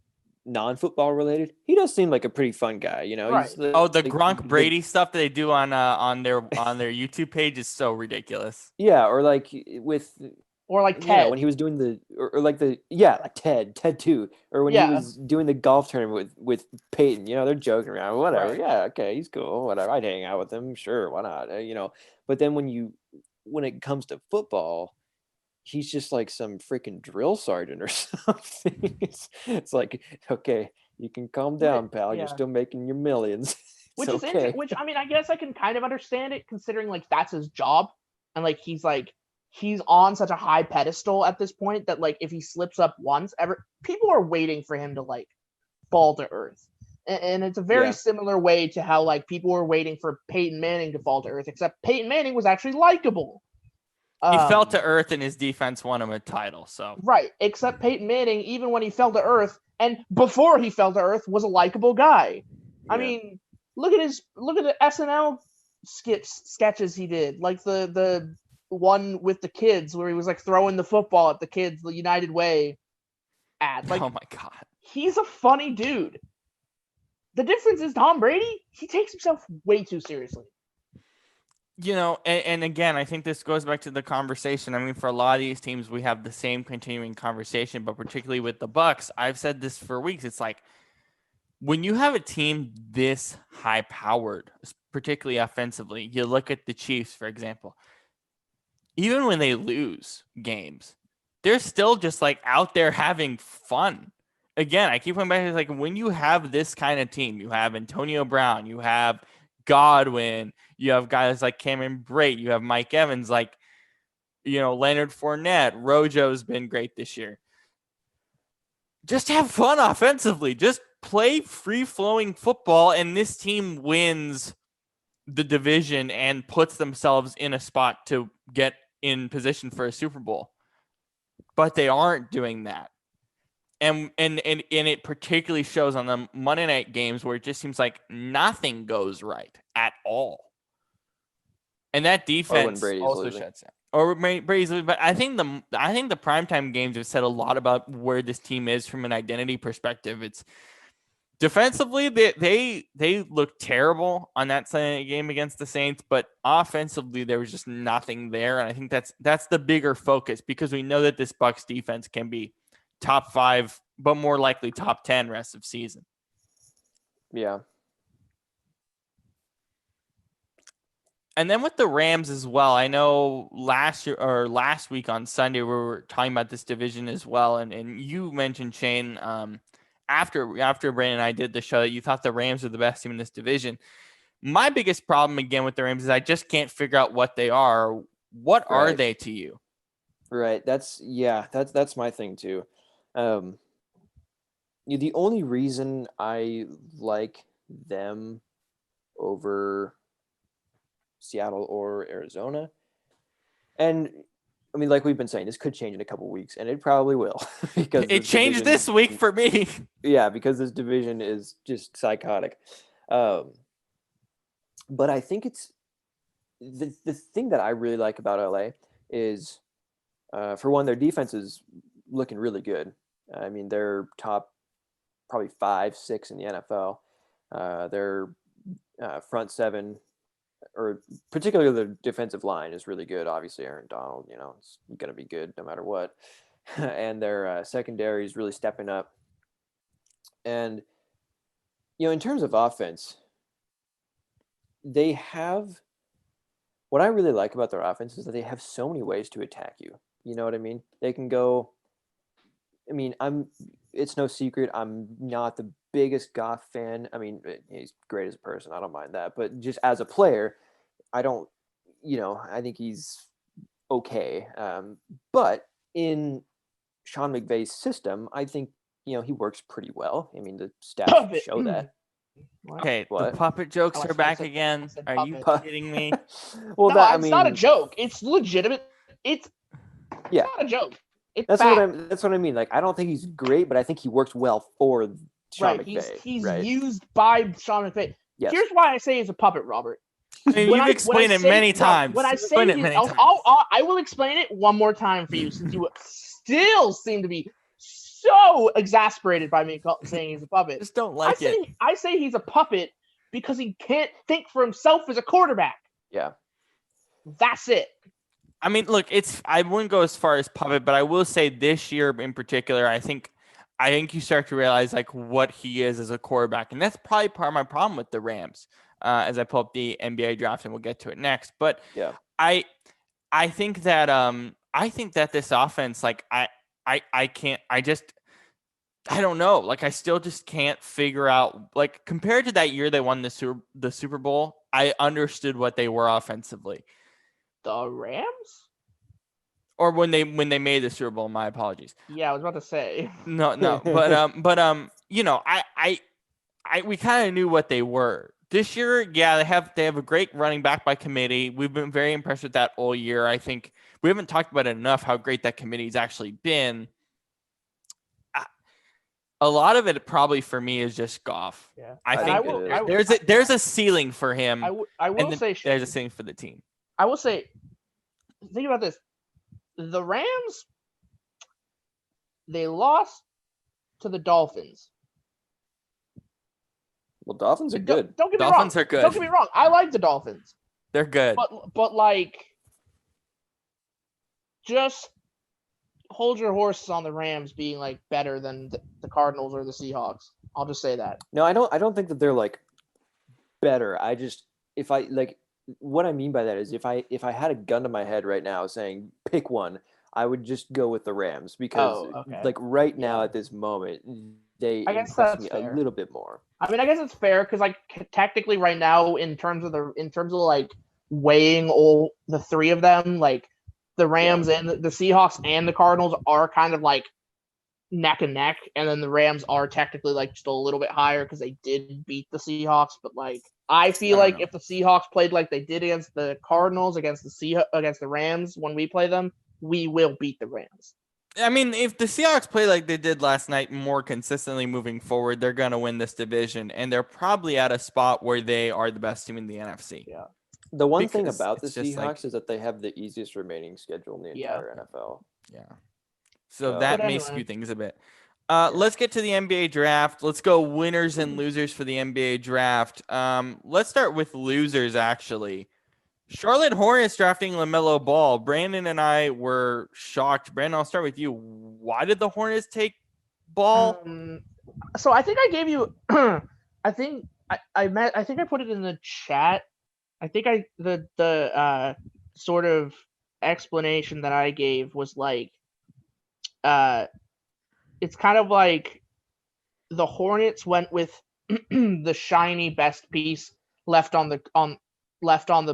non-football related, he does seem like a pretty fun guy.
Right.
He's
The Gronk Brady stuff that they do on their YouTube page is so ridiculous.
Yeah, or like with
Or like Ted.
when he was doing like Ted too, or when he was doing the golf tournament with Peyton. They're joking around, whatever.
Right.
Yeah, okay, he's cool, whatever. I'd hang out with him, sure, why not? But then when it comes to football, he's just like some freaking drill sergeant or something. It's like, okay, you can calm down, pal.
Yeah.
You're still making your millions.
Which is interesting. Which, I mean, I guess I can kind of understand it, considering like that's his job, and like he's on such a high pedestal at this point that like if he slips up once, people are waiting for him to like fall to earth. And it's a very similar way to how like people were waiting for Peyton Manning to fall to earth, except Peyton Manning was actually likable.
He fell to earth and his defense won him a title. So
right, except Peyton Manning, even when he fell to earth and before he fell to earth, was a likable guy. Yeah. I mean, look at the SNL sketches he did, like the one with the kids where he was like throwing the football at the kids, the United Way ad. Like,
oh my God,
he's a funny dude. The difference is Tom Brady, he takes himself way too seriously.
And again, I think this goes back to the conversation. I mean, for a lot of these teams, we have the same continuing conversation, but particularly with the Bucs, I've said this for weeks. It's like when you have a team this high-powered, particularly offensively, you look at the Chiefs, for example. Even when they lose games, they're still just like out there having fun. Again, I keep coming back to like when you have this kind of team, you have Antonio Brown, you have Godwin, you have guys like Cameron Brate, you have Mike Evans, like, Leonard Fournette, Rojo's been great this year. Just have fun offensively. Just play free-flowing football, and this team wins the division and puts themselves in a spot to get in position for a Super Bowl. But they aren't doing that. And it particularly shows on the Monday night games where it just seems like nothing goes right at all. And that defense also shuts down. Or Brady's losing. But I think the primetime games have said a lot about where this team is from an identity perspective. It's defensively, they look terrible on that Sunday night game against the Saints, but offensively there was just nothing there. And I think that's the bigger focus, because we know that this Bucs defense can be top 5, but more likely top 10 rest of season.
Yeah.
And then with the Rams as well, I know last week on Sunday we were talking about this division as well, and you mentioned, Shane, after Brandon and I did the show, that you thought the Rams were the best team in this division. My biggest problem again with the Rams is I just can't figure out what they are. What are they to you?
Right. That's my thing too. The only reason I like them over Seattle or Arizona, and I mean, like we've been saying, this could change in a couple of weeks, and it probably will, because
it changed this week for me.
Yeah, because this division is just psychotic. But I think it's the thing that I really like about LA is, for one, their defense is looking really good. I mean, they're top probably 5, 6 in the NFL. Their front seven, or particularly the defensive line, is really good. Obviously, Aaron Donald, it's going to be good no matter what. And their secondary is really stepping up. And, in terms of offense, they have – what I really like about their offense is that they have so many ways to attack you. You know what I mean? They can go I mean, it's no secret I'm not the biggest Goff fan. I mean, he's great as a person. I don't mind that. But just as a player, I don't, I think he's okay. But in Sean McVay's system, I think, he works pretty well. I mean, the stats show that.
Okay,
What?
the puppet jokes
Oh,
are back
said
again. Are you
puppet.
kidding me?
Well,
No,
that,
it's not a joke. It's legitimate. It's
yeah,
not a joke. It's
that's
fact.
that's what I mean. Like, I don't think he's great, but I think he works well for Sean
Right.
McVay.
He's
right?
used by Sean McVay.
Yes.
Here's why I say he's a puppet, Robert.
I mean, you've explained it many times.
When I say
Explained it many times.
I will explain it one more time for you, since you still seem to be so exasperated by me saying he's a puppet.
Just don't like it.
I say he's a puppet because he can't think for himself as a quarterback.
Yeah.
That's it.
I mean, look, I wouldn't go as far as puppet, but I will say this year in particular, I think you start to realize like what he is as a quarterback, and that's probably part of my problem with the Rams. As I pull up the NBA draft, and we'll get to it next. But
yeah,
I think that this offense, like I don't know. Like I still just can't figure out. Like compared to that year they won the Super Bowl, I understood what they were offensively.
The Rams?
Or when they made the Super Bowl, my apologies.
Yeah, I was about to say.
No, but we kind of knew what they were. This year, yeah, they have a great running back by committee. We've been very impressed with that all year. I think we haven't talked about it enough how great that committee's actually been. A lot of it probably for me is just Goff.
Yeah,
I think there's a ceiling for him.
I will say
there's a ceiling for the team.
I will say, think about this: the Rams, they lost to the Dolphins.
Well, Dolphins are good.
Don't get me
Dolphins
wrong.
are good.
Don't get me wrong. I like the Dolphins.
They're good.
But like, just hold your horses on the Rams being like better than the Cardinals or the Seahawks. I'll just say that.
No, I don't think that they're like better. What I mean by that is if I had a gun to my head right now saying pick one, I would just go with the Rams because like right now at this moment they impress me a little bit more.
I mean, I guess it's fair because like technically right now in terms of like weighing all the three of them, like the Rams and the Seahawks and the Cardinals are kind of like neck and neck, and then the Rams are technically like just a little bit higher because they did beat the Seahawks. But like I feel like if the Seahawks played like they did against the Cardinals, against the Rams when we play them, we will beat the Rams.
I mean, if the Seahawks play like they did last night more consistently moving forward, they're going to win this division, and they're probably at a spot where they are the best team in the NFC.
Yeah.
The one thing about the Seahawks is that they have the easiest remaining schedule in the entire NFL.
Yeah. So that may skew things a bit. Let's get to the NBA draft. Let's go winners and losers for the NBA draft. Let's start with losers, actually. Charlotte Hornets drafting LaMelo Ball. Brandon and I were shocked. Brandon, I'll start with you. Why did the Hornets take Ball?
So I think I gave you. I think I put it in the chat. I think the sort of explanation that I gave was like, it's kind of like the Hornets went with the shiny best piece left on the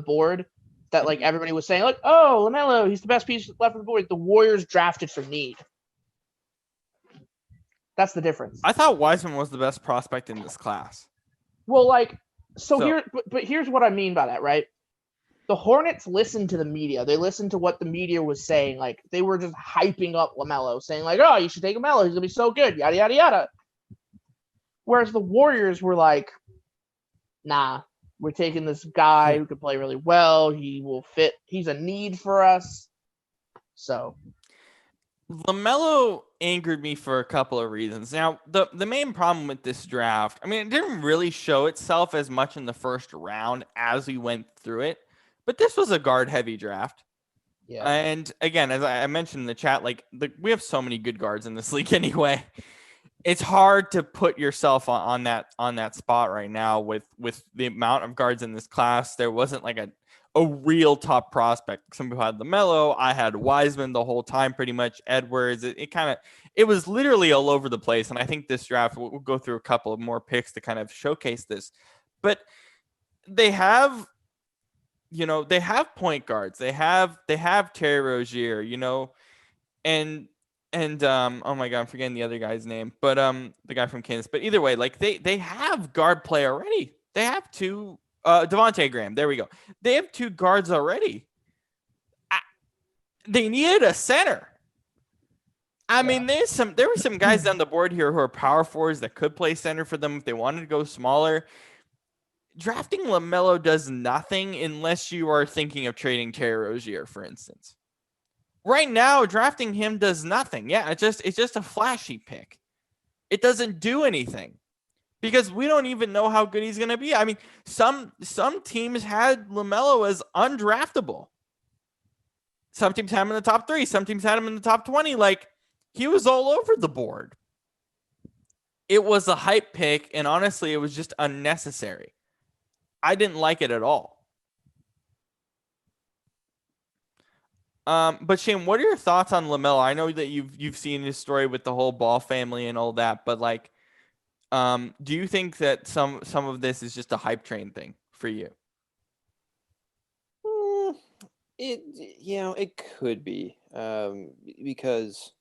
board that like everybody was saying like, oh, LaMelo, he's the best piece left on the board. The Warriors drafted for need. That's the difference.
I thought Wiseman was the best prospect in this class.
Well, like, but here's what I mean by that, right? The Hornets listened to the media. They listened to what the media was saying. Like, they were just hyping up LaMelo, saying like, oh, you should take LaMelo. He's gonna be so good, yada yada yada. Whereas the Warriors were like, nah, we're taking this guy who can play really well. He will fit. He's a need for us. So
LaMelo angered me for a couple of reasons. Now, the main problem with this draft, I mean, it didn't really show itself as much in the first round as we went through it, but this was a guard-heavy draft.
Yeah.
And again, as I mentioned in the chat, like we have so many good guards in this league anyway. It's hard to put yourself on that spot right now with the amount of guards in this class. There wasn't like an a real top prospect. Some people had LaMelo. I had Wiseman the whole time, pretty much. Edwards. It was literally all over the place. And I think this draft, we'll go through a couple of more picks to kind of showcase this. But they have, they have point guards. They have Terry Rozier, and oh my God, I'm forgetting the other guy's name, but the guy from Kansas. But either way, like they have guard play already. They have two. Devontae Graham. There we go. They have two guards already. They needed a center. I mean, there were some guys on the board here who are power forwards that could play center for them if they wanted to go smaller. Drafting LaMelo does nothing unless you are thinking of trading Terry Rozier, for instance. Right now, drafting him does nothing. Yeah, it's just a flashy pick. It doesn't do anything. Because we don't even know how good he's going to be. I mean, some teams had LaMelo as undraftable. Some teams had him in the top 3. Some teams had him in the top 20. Like, he was all over the board. It was a hype pick, and honestly, it was just unnecessary. I didn't like it at all. But Shane, what are your thoughts on LaMelo? I know that you've seen his story with the whole Ball family and all that, but like, do you think that some of this is just a hype train thing for you?
It could be, because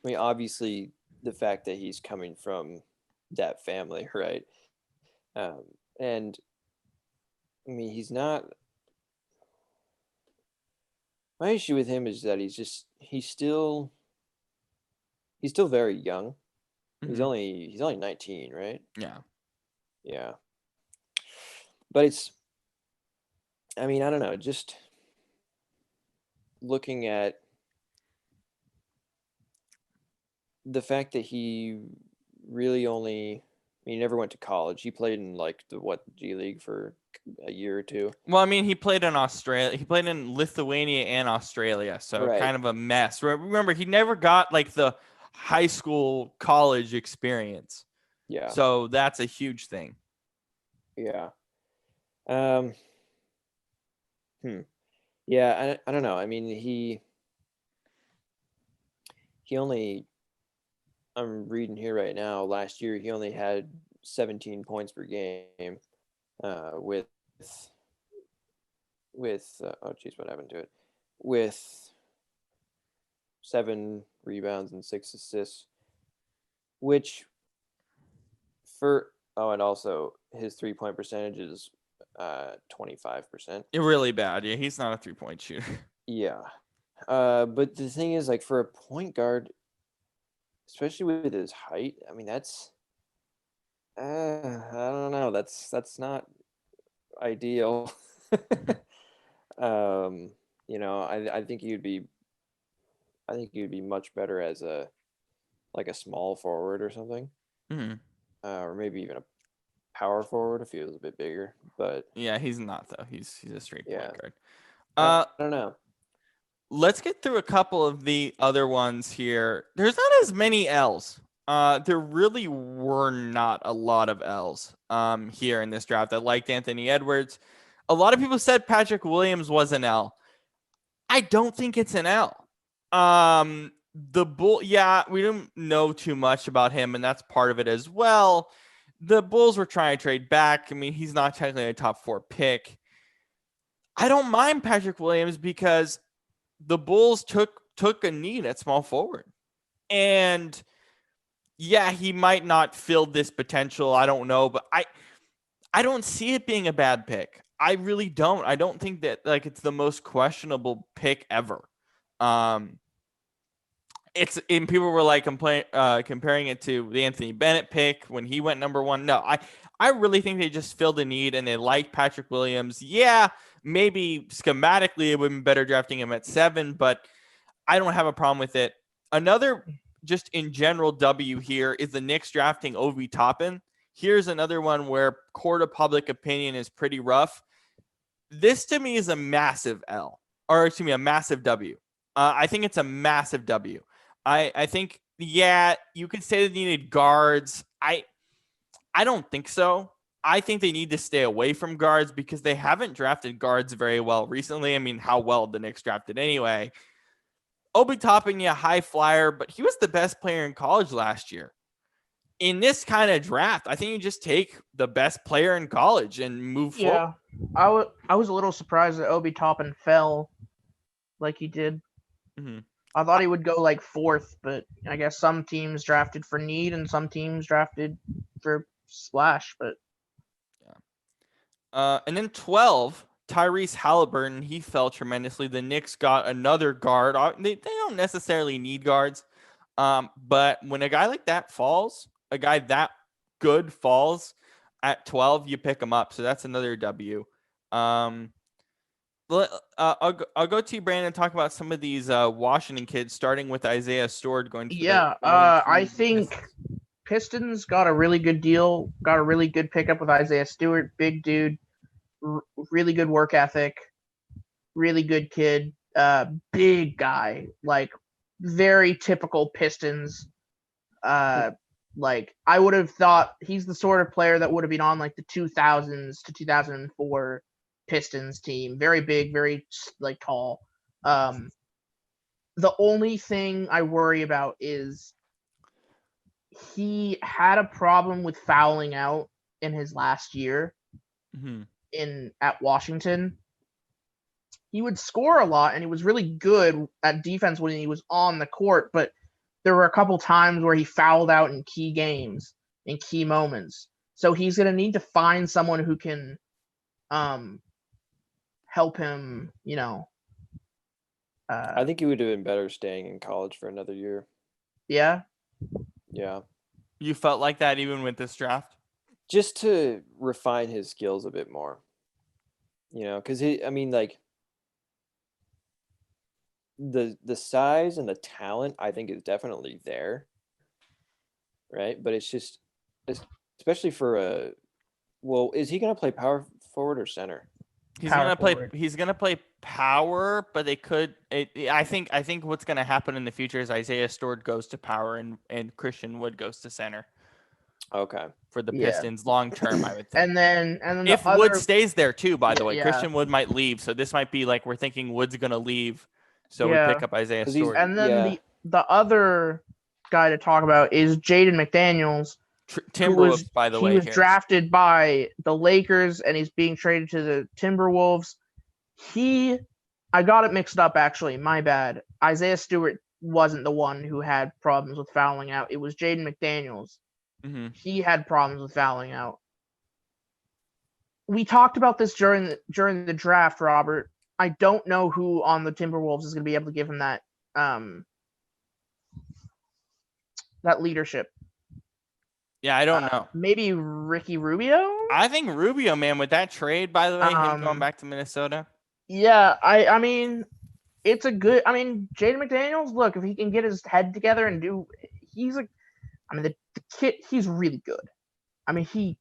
I mean, obviously the fact that he's coming from that family, right? And I mean, he's not. My issue with him is that he's still very young. He's only 19, right?
Yeah.
Yeah. But I mean, I don't know, just looking at the fact that he really he never went to college. He played in like the G League for a year or two.
Well, I mean, he played in Australia. He played in Lithuania and Australia, so
Right.
kind of a mess. Remember, he never got like the high school college experience.
Yeah.
So that's a huge thing.
Yeah. Yeah, I don't know. I mean, he only, I'm reading here right now, last year he only had 17 points per game, with oh geez, what happened to it? With 7 rebounds and 6 assists, which and also his 3-point percentage is 25%.
Really bad. Yeah, he's not a 3-point shooter.
Yeah. But the thing is, like, for a point guard, especially with his height, I mean, that's I don't know, that's not ideal. I think you'd be much better as a small forward or something. Or maybe even a power forward if he was a bit bigger. But
yeah, he's not though. He's a straight point guard.
I don't know.
Let's get through a couple of the other ones here. There's not as many L's. There really were not a lot of L's here in this draft. I liked Anthony Edwards. A lot of people said Patrick Williams was an L. I don't think it's an L. We didn't know too much about him, and that's part of it as well. The Bulls were trying to trade back. I mean, he's not technically a top 4 pick. I don't mind Patrick Williams because the Bulls took a need at small forward. And yeah, he might not fill this potential. I don't know, but I don't see it being a bad pick. I really don't. I don't think that it's the most questionable pick ever. People were comparing it to the Anthony Bennett pick when he went number 1. No, I really think they just filled a need and they liked Patrick Williams. Yeah, maybe schematically it would have been better drafting him at 7, but I don't have a problem with it. Another just in general W here is the Knicks drafting Obi Toppin. Here's another one where court of public opinion is pretty rough. This to me is a massive L, or excuse me, a massive W. I think it's a massive W. I think, yeah, you could say they needed guards. I don't think so. I think they need to stay away from guards because they haven't drafted guards very well recently. I mean, how well the Knicks drafted anyway. Obi Toppin, yeah, high flyer, but he was the best player in college last year. In this kind of draft, I think you just take the best player in college and move forward.
Yeah, I was a little surprised that Obi Toppin fell like he did.
Mm-hmm.
I thought he would go like 4th, but I guess some teams drafted for need and some teams drafted for splash. But
and then 12, Tyrese Halliburton, he fell tremendously. The Knicks got another guard. They don't necessarily need guards, but when a guy like that falls, a guy that good falls at 12, you pick him up. So that's another W. I'll go to you, Brandon, and talk about some of these Washington kids, starting with Isaiah Stewart going to
I think Pistons got a really good deal, got a really good pickup with Isaiah Stewart. Big dude, really good work ethic, really good kid, big guy, like very typical Pistons. Like I would have thought he's the sort of player that would have been on like the 2000s to 2004 Pistons team. Very big, very like tall. The only thing I worry about is he had a problem with fouling out in his last year at Washington. He would score a lot and he was really good at defense when he was on the court, but there were a couple times where he fouled out in key games, in key moments. So he's going to need to find someone who can help him,
I think he would have been better staying in college for another year.
Yeah?
Yeah.
You felt like that even with this draft?
Just to refine his skills a bit more. Because the size and the talent, I think, is definitely there, right? But it's just, especially for is he going to play power forward or center?
He's gonna play power, but they could. I think what's gonna happen in the future is Isaiah Stewart goes to power and Christian Wood goes to center.
Okay.
For the Pistons long term, I would think.
And then
if Wood stays there too, by the way,
yeah.
Christian Wood might leave. So this might be like we're thinking Wood's gonna leave, so we pick up Isaiah Stewart.
And then the other guy to talk about is Jaden McDaniels.
Timberwolves, by the way.
He was drafted by the Lakers, and he's being traded to the Timberwolves. I got it mixed up, actually. My bad. Isaiah Stewart wasn't the one who had problems with fouling out. It was Jaden McDaniels.
Mm-hmm.
He had problems with fouling out. We talked about this during the draft, Robert. I don't know who on the Timberwolves is going to be able to give him that leadership.
Yeah, I don't know.
Maybe Ricky Rubio?
I think Rubio, man, with that trade, by the way, him going back to Minnesota.
Yeah, I mean, it's a good. I mean, Jaden McDaniels. Look, if he can get his head together and the kid, he's really good. I mean, he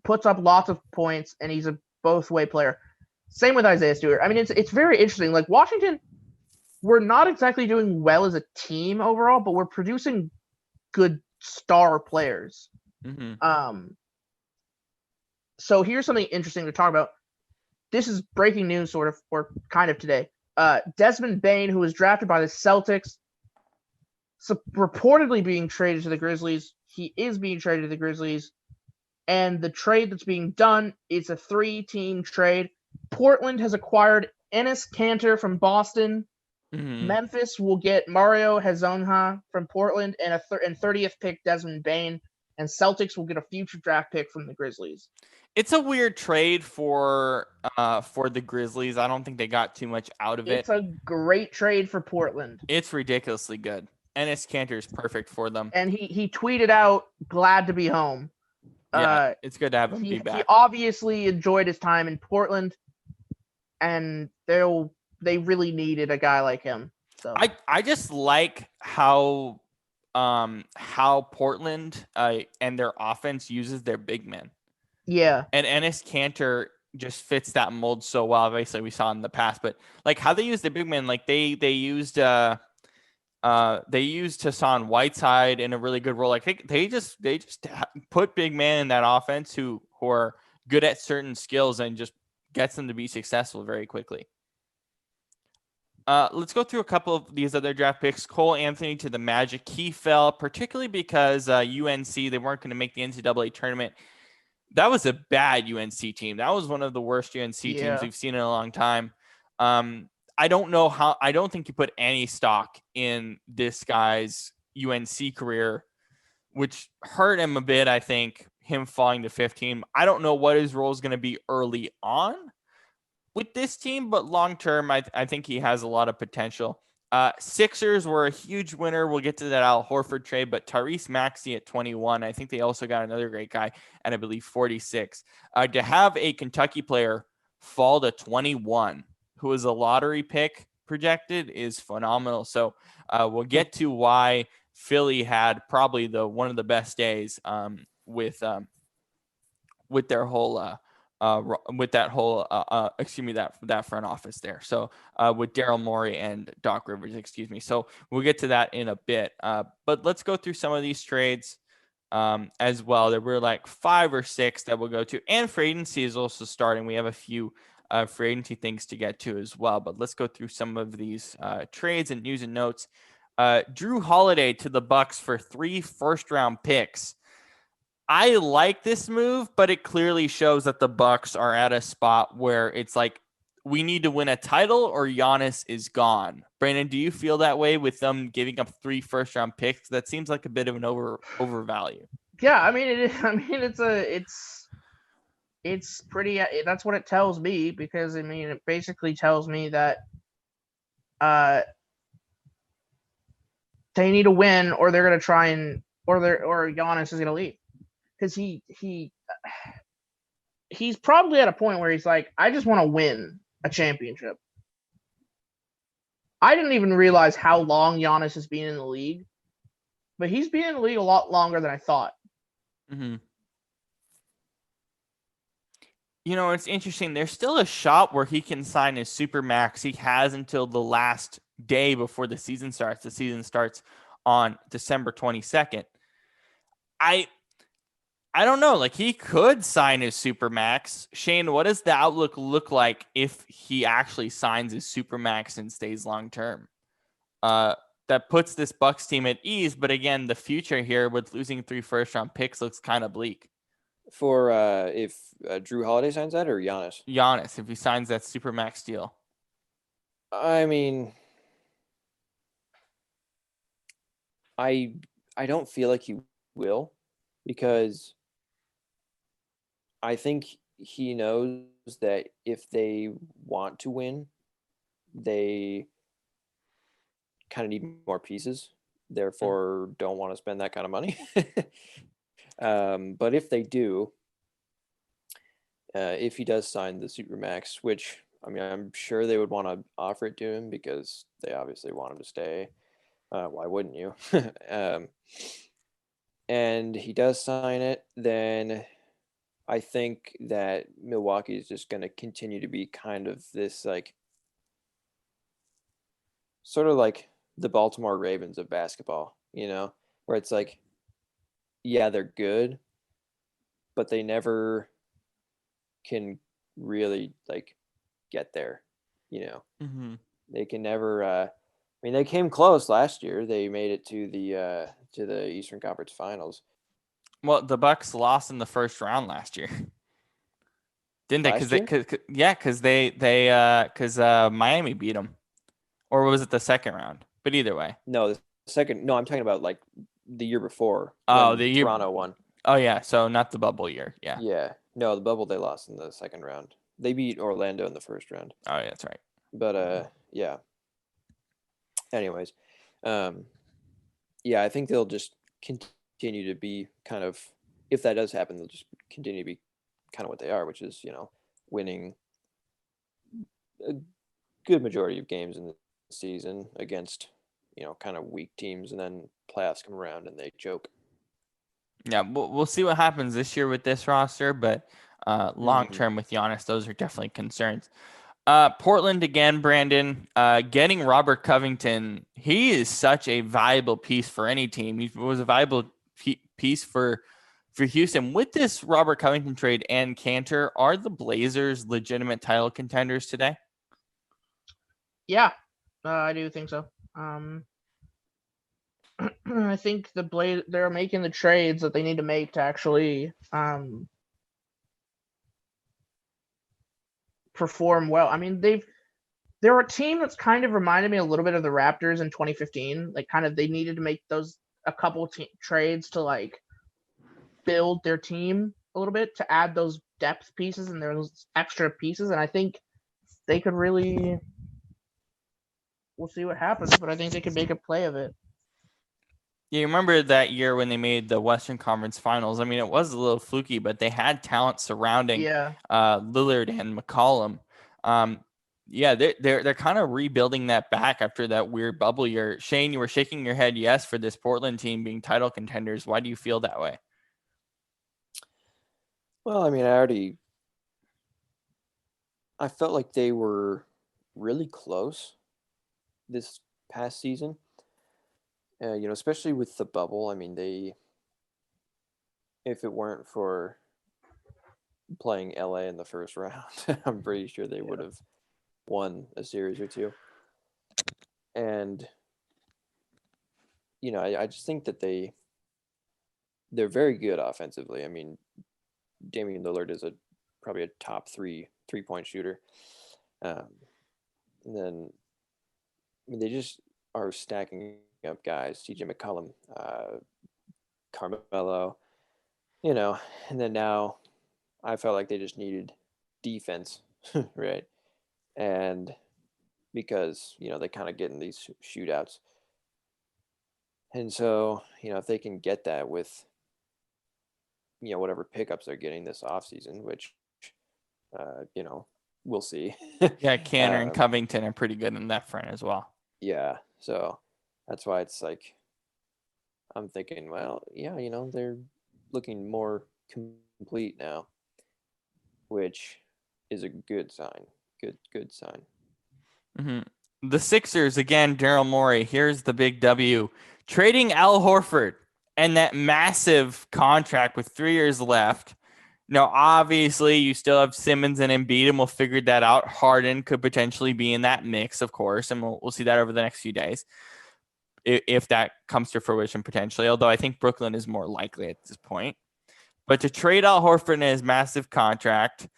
puts up lots of points, and he's a both-way player. Same with Isaiah Stewart. I mean, it's very interesting. Like Washington, we're not exactly doing well as a team overall, but we're producing good star players.
Mm-hmm.
So here's something interesting to talk about. This is breaking news, sort of, or kind of today. Desmond Bane, who was drafted by the Celtics, reportedly being traded to the Grizzlies. He is being traded to the Grizzlies. And the trade that's being done is a 3-team trade. Portland has acquired Enes Kanter from Boston.
Mm-hmm.
Memphis will get Mario Hezonja from Portland and 30th pick Desmond Bane. And Celtics will get a future draft pick from the Grizzlies.
It's a weird trade for the Grizzlies. I don't think they got too much out of it.
It's a great trade for Portland.
It's ridiculously good. Enes Kanter is perfect for them.
And he tweeted out, "Glad to be home."
Yeah, it's good to have him be back.
He obviously enjoyed his time in Portland, and they really needed a guy like him. So
I just like how Portland and their offense uses their big men.
Yeah.
And Enes Kanter just fits that mold so well. Obviously, we saw in the past, but like how they use the big men, like they used They used Hassan Whiteside in a really good role. I think they just put big man in that offense who are good at certain skills and just gets them to be successful very quickly. Let's go through a couple of these other draft picks. Cole Anthony to the Magic. He fell particularly because UNC, they weren't going to make the NCAA tournament. That was a bad UNC team. That was one of the worst UNC teams we've seen in a long time. I don't think you put any stock in this guy's UNC career, which hurt him a bit, I think, him falling to 15. I don't know what his role is going to be early on with this team, but long term, I think he has a lot of potential. Sixers were a huge winner. We'll get to that Al Horford trade, but Tyrese Maxey at 21. I think they also got another great guy at, I believe, 46. To have a Kentucky player fall to 21, who is a lottery pick projected, is phenomenal. So we'll get to why Philly had probably one of the best days with their whole that front office there. So with Daryl Morey and Doc Rivers, So we'll get to that in a bit. But let's go through some of these trades as well. There were like 5 or 6 that we'll go to, and free agency is also starting. We have a few free agency things to get to as well, but let's go through some of these trades and news and notes. Drew Holiday to the Bucks for 3 first-round picks. I like this move, but it clearly shows that the Bucks are at a spot where it's like, we need to win a title or Giannis is gone. Brandon, do you feel that way with them giving up 3 first-round picks? That seems like a bit of an overvalue.
Yeah, I mean, it's pretty. That's what it tells me, because it basically tells me that they need to win, or they're gonna try or Giannis is gonna leave, because he's probably at a point where he's like, I just want to win a championship. I didn't even realize how long Giannis has been in the league, but he's been in the league a lot longer than I thought.
Mm-hmm. It's interesting. There's still a shot where he can sign his Supermax. He has until the last day before the season starts. The season starts on December 22nd. I don't know. Like, he could sign his Supermax. Shane, what does the outlook look like if he actually signs his Supermax and stays long term? That puts this Bucks team at ease, but again, the future here with losing 3 first-round picks looks kind of bleak.
For if Drew Holiday signs that, or Giannis?
Giannis, if he signs that Supermax deal.
I mean, I don't feel like he will, because I think he knows that if they want to win, they kind of need more pieces, therefore don't want to spend that kind of money. But if they do, if he does sign the Supermax, which, I mean, I'm sure they would want to offer it to him because they obviously want him to stay. Why wouldn't you? And he does sign it, then I think that Milwaukee is just going to continue to be kind of this, like, sort of like the Baltimore Ravens of basketball, where it's like, yeah, they're good, but they never can really, like, get there,
Mm-hmm.
They can never, they came close last year. They made it to the Eastern Conference Finals.
Well, the Bucks lost in the first round last year, didn't they? Because Miami beat them, or was it the second round? But either way,
no, I'm talking about like the year before.
Oh,
Toronto won.
Oh yeah, so not the bubble year. Yeah.
Yeah, no, the bubble they lost in the second round. They beat Orlando in the first round.
Oh yeah, that's right.
But yeah. Anyways, yeah, I think they'll just continue to be kind of, if that does happen, they'll just continue to be kind of what they are, which is, winning a good majority of games in the season against, kind of weak teams, and then playoffs come around and they choke.
Yeah, we'll see what happens this year with this roster, but long term with Giannis, those are definitely concerns. Portland again, Brandon. Getting Robert Covington, he is such a valuable piece for any team. He was a valuable piece for Houston. With this Robert Covington trade and Cantor, are the Blazers legitimate title contenders today?
Yeah, I do think so. I think they're making the trades that they need to make to actually perform well. I mean, they're a team that's kind of reminded me a little bit of the Raptors in 2015. Like, kind of, they needed to make a couple trades to like build their team a little bit to add those depth pieces and those extra pieces. And I think they could really. We'll see what happens, but I think they could make a play of it.
Yeah, you remember that year when they made the Western Conference Finals? I mean, it was a little fluky, but they had talent surrounding Lillard and McCollum. Yeah, they're kind of rebuilding that back after that weird bubble year. Shane, you were shaking your head yes for this Portland team being title contenders. Why do you feel that way?
Well, I mean, I felt like they were really close this past season. Especially with the bubble. I mean, if it weren't for playing LA in the first round, I'm pretty sure they would have won a series or two. And, I just think that they're very good offensively. I mean, Damian Lillard is probably a top 3-point shooter. And then, I mean, they just are stacking up guys, CJ McCollum, Carmelo, and then now I felt like they just needed defense, right? And because, they kind of get in these shootouts. And so, if they can get that with, whatever pickups they're getting this offseason, which, we'll see.
Yeah, Cantor and Covington are pretty good in that front as well.
Yeah, so that's why it's like I'm thinking, well, yeah, they're looking more complete now, which is a good sign. Good sign.
Mm-hmm. The Sixers, again, Daryl Morey, here's the big W. Trading Al Horford and that massive contract with 3 years left. Now, obviously, you still have Simmons and Embiid, and we'll figure that out. Harden could potentially be in that mix, of course, and we'll see that over the next few days if that comes to fruition potentially, although I think Brooklyn is more likely at this point. But to trade Al Horford in his massive contract,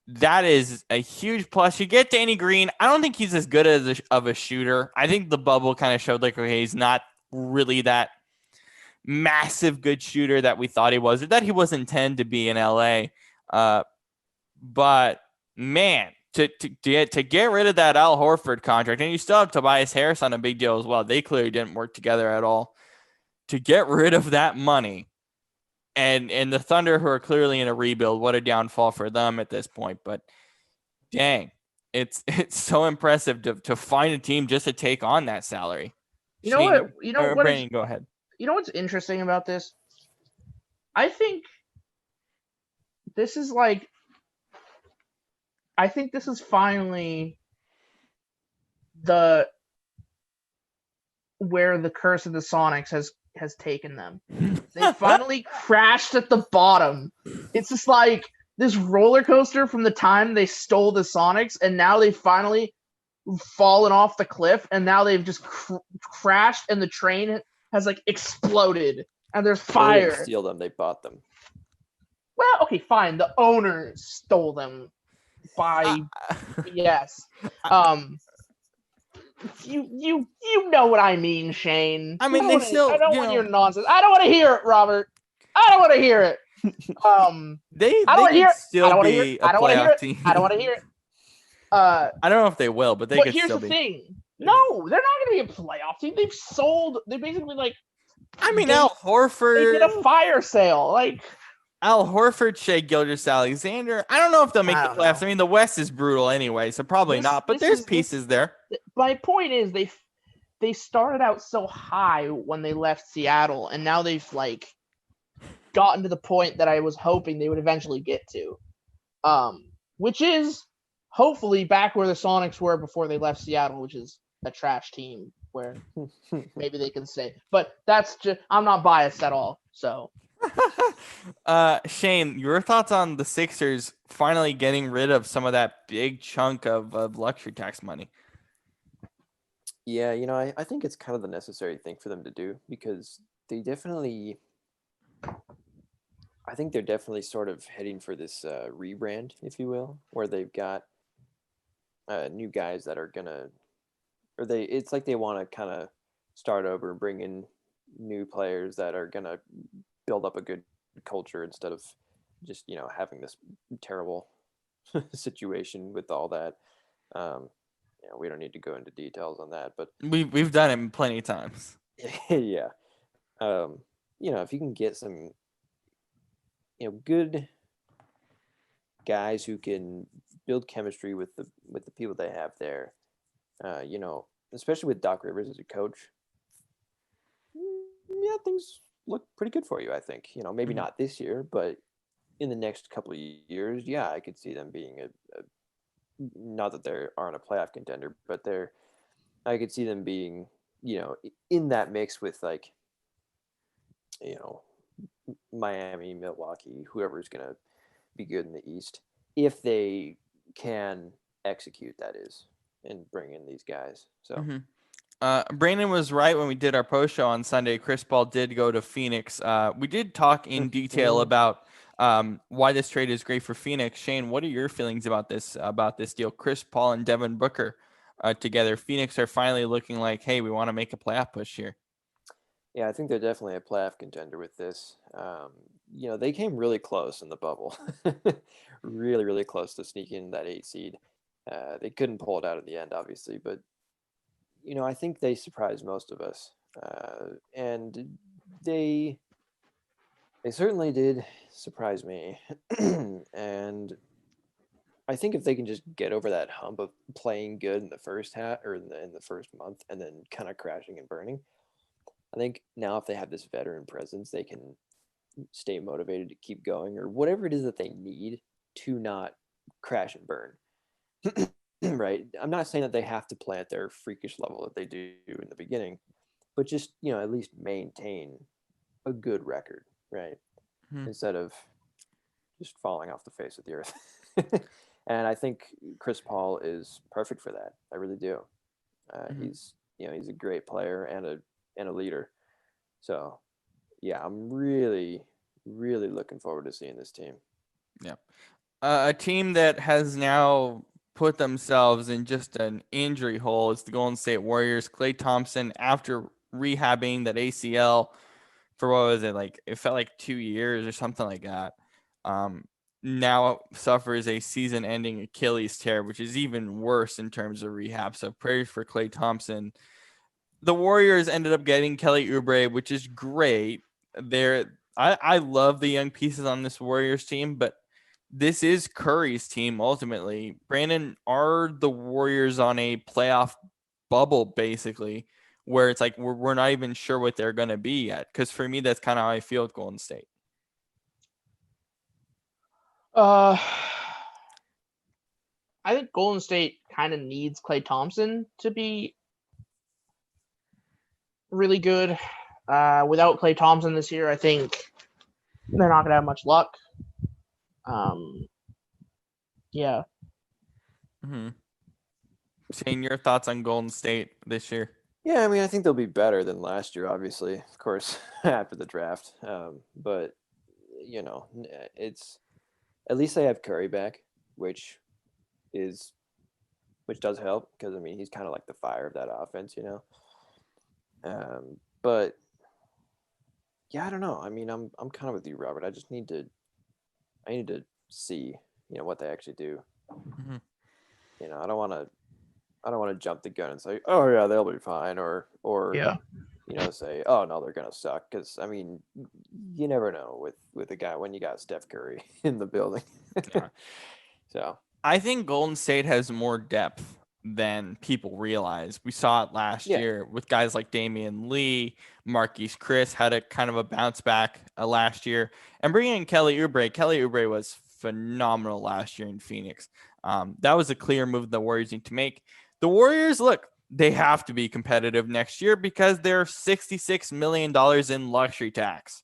that is a huge plus. You get Danny Green. I don't think he's as good of a shooter. I think the bubble kind of showed like, okay, he's not really that massive good shooter that we thought he was, or that he was intended to be in LA. But man, to get rid of that Al Horford contract, and you still have Tobias Harris on a big deal as well. They clearly didn't work together at all. To get rid of that money, and the Thunder, who are clearly in a rebuild, what a downfall for them at this point. But dang, it's so impressive to find a team just to take on that salary. Brandon, go ahead.
You know what's interesting about this? I think this is finally where the curse of the Sonics has taken them. They finally crashed at the bottom. It's just like this roller coaster from the time they stole the Sonics, and now they've finally fallen off the cliff, and now they've just crashed, and the train has exploded, and there's fire.
They didn't steal them; they bought them.
Well, okay, fine. The owners stole them by yes. You know what I mean, Shane.
I mean,
I don't want your nonsense. I don't want to hear it, Robert. I don't want to hear it.
They could still be a playoff team.
I don't want to hear it.
I don't know if they will, but they could still be.
But here's the thing. No, they're not going to be a playoff team. They're basically
Al Horford.
They did a fire sale.
Al Horford, Shea Gilgeous-Alexander. I don't know if they'll make the playoffs. I mean, the West is brutal anyway, so probably not. But there's pieces there.
My point is, they started out so high when they left Seattle, and now they've gotten to the point that I was hoping they would eventually get to, which is hopefully back where the Sonics were before they left Seattle, which is a trash team where maybe they can stay. But that's just, I'm not biased at all. So,
Shane, your thoughts on the Sixers finally getting rid of some of that big chunk of luxury tax money?
Yeah, I think it's kind of the necessary thing for them to do because I think they're definitely sort of heading for this rebrand, if you will, where they've got new guys that are gonna, it's like they want to kind of start over and bring in new players that are gonna build up a good culture instead of just having this terrible situation with all that. We don't need to go into details on that, but
We've done it plenty of times.
yeah. If you can get some good guys who can build chemistry with the people they have there, especially with Doc Rivers as a coach, yeah, things look pretty good for you, I think. Maybe not this year, but in the next couple of years, yeah, I could see them being not that they aren't a playoff contender, but I could see them being, in that mix with like, Miami, Milwaukee, whoever's going to be good in the East, if they can execute, that is, and bring in these guys. So.
Brandon was right when we did our post show on Sunday. Chris Paul did go to Phoenix. We did talk in detail about why this trade is great for Phoenix. Shane, what are your feelings about this deal? Chris Paul and Devin Booker together. Phoenix are finally looking like, hey, we want to make a playoff push here.
Yeah, I think they're definitely a playoff contender with this. They came really close in the bubble, really, really close to sneaking that 8 seed. They couldn't pull it out in the end, obviously, but I think they surprised most of us, and they certainly did surprise me. And I think if they can just get over that hump of playing good in the first half or in the first month, and then kind of crashing and burning, I think now if they have this veteran presence, they can stay motivated to keep going or whatever it is that they need to not crash and burn. Right. I'm not saying that they have to play at their freakish level that they do in the beginning, but just, at least maintain a good record, right? Instead of just falling off the face of the earth. And I think Chris Paul is perfect for that. I really do. He's a great player and a leader. So, yeah, I'm really, really looking forward to seeing this team.
Yeah. A team that has now put themselves in just an injury hole is the Golden State Warriors. Klay Thompson, after rehabbing that ACL for what was it, like it felt like 2 years or something like that, now suffers a season-ending Achilles tear, which is even worse in terms of rehab. So prayers for Klay Thompson. The Warriors ended up getting Kelly Oubre, which is great. I love the young pieces on this Warriors team, but this is Curry's team ultimately. Brandon, are the Warriors on a playoff bubble basically, where it's like we're not even sure what they're going to be yet? Because for me, that's kind of how I feel with Golden State.
I think Golden State kind of needs Klay Thompson to be really good. Without Klay Thompson this year, I think they're not going to have much luck. Yeah.
Shane, your thoughts on Golden State this year?
Yeah, I mean, I think they'll be better than last year, obviously, of course, after the draft. But, it's at least they have Curry back, which does help because, I mean, he's kind of like the fire of that offense, But, yeah, I don't know. I mean, I'm kind of with you, Robert. I need to see, what they actually do. I don't want to jump the gun and say, oh yeah, they'll be fine, or
Yeah.
Say, oh no, they're gonna suck, because I mean, you never know with a guy when you got Steph Curry in the building.
Yeah.
So
I think Golden State has more depth than people realize. We saw it last year with guys like Damian Lee, Marquise Chris had a kind of a bounce back last year, and bringing in Kelly Oubre. Kelly Oubre was phenomenal last year in Phoenix. That was a clear move the Warriors need to make. The Warriors, look, they have to be competitive next year because they're $66 million in luxury tax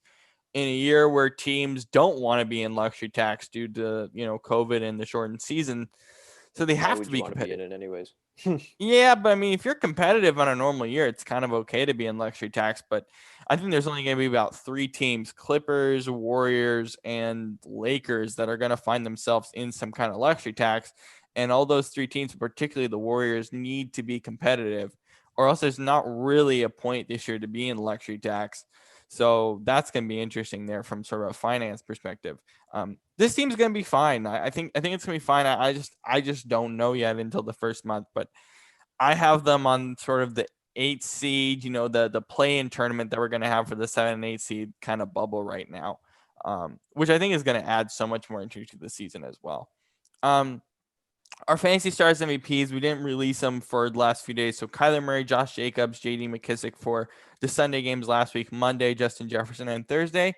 in a year where teams don't want to be in luxury tax due to, COVID and the shortened season. So they have to be competitive.
Be in it anyways?
Yeah, but I mean, if you're competitive on a normal year, it's kind of okay to be in luxury tax. But I think there's only going to be about 3 teams, Clippers, Warriors, and Lakers, that are going to find themselves in some kind of luxury tax. And all those 3 teams, particularly the Warriors, need to be competitive, or else there's not really a point this year to be in luxury tax. So that's going to be interesting there from sort of a finance perspective. This team's going to be fine. I think it's going to be fine. I just don't know yet until the first month, but I have them on sort of the 8 seed, the play-in tournament that we're going to have for the 7 and 8 seed kind of bubble right now, which I think is going to add so much more intrigue to the season as well. Our Fantasy Stars MVPs, we didn't release them for the last few days. So Kyler Murray, Josh Jacobs, J.D. McKissick for the Sunday games last week, Monday, Justin Jefferson, and Thursday,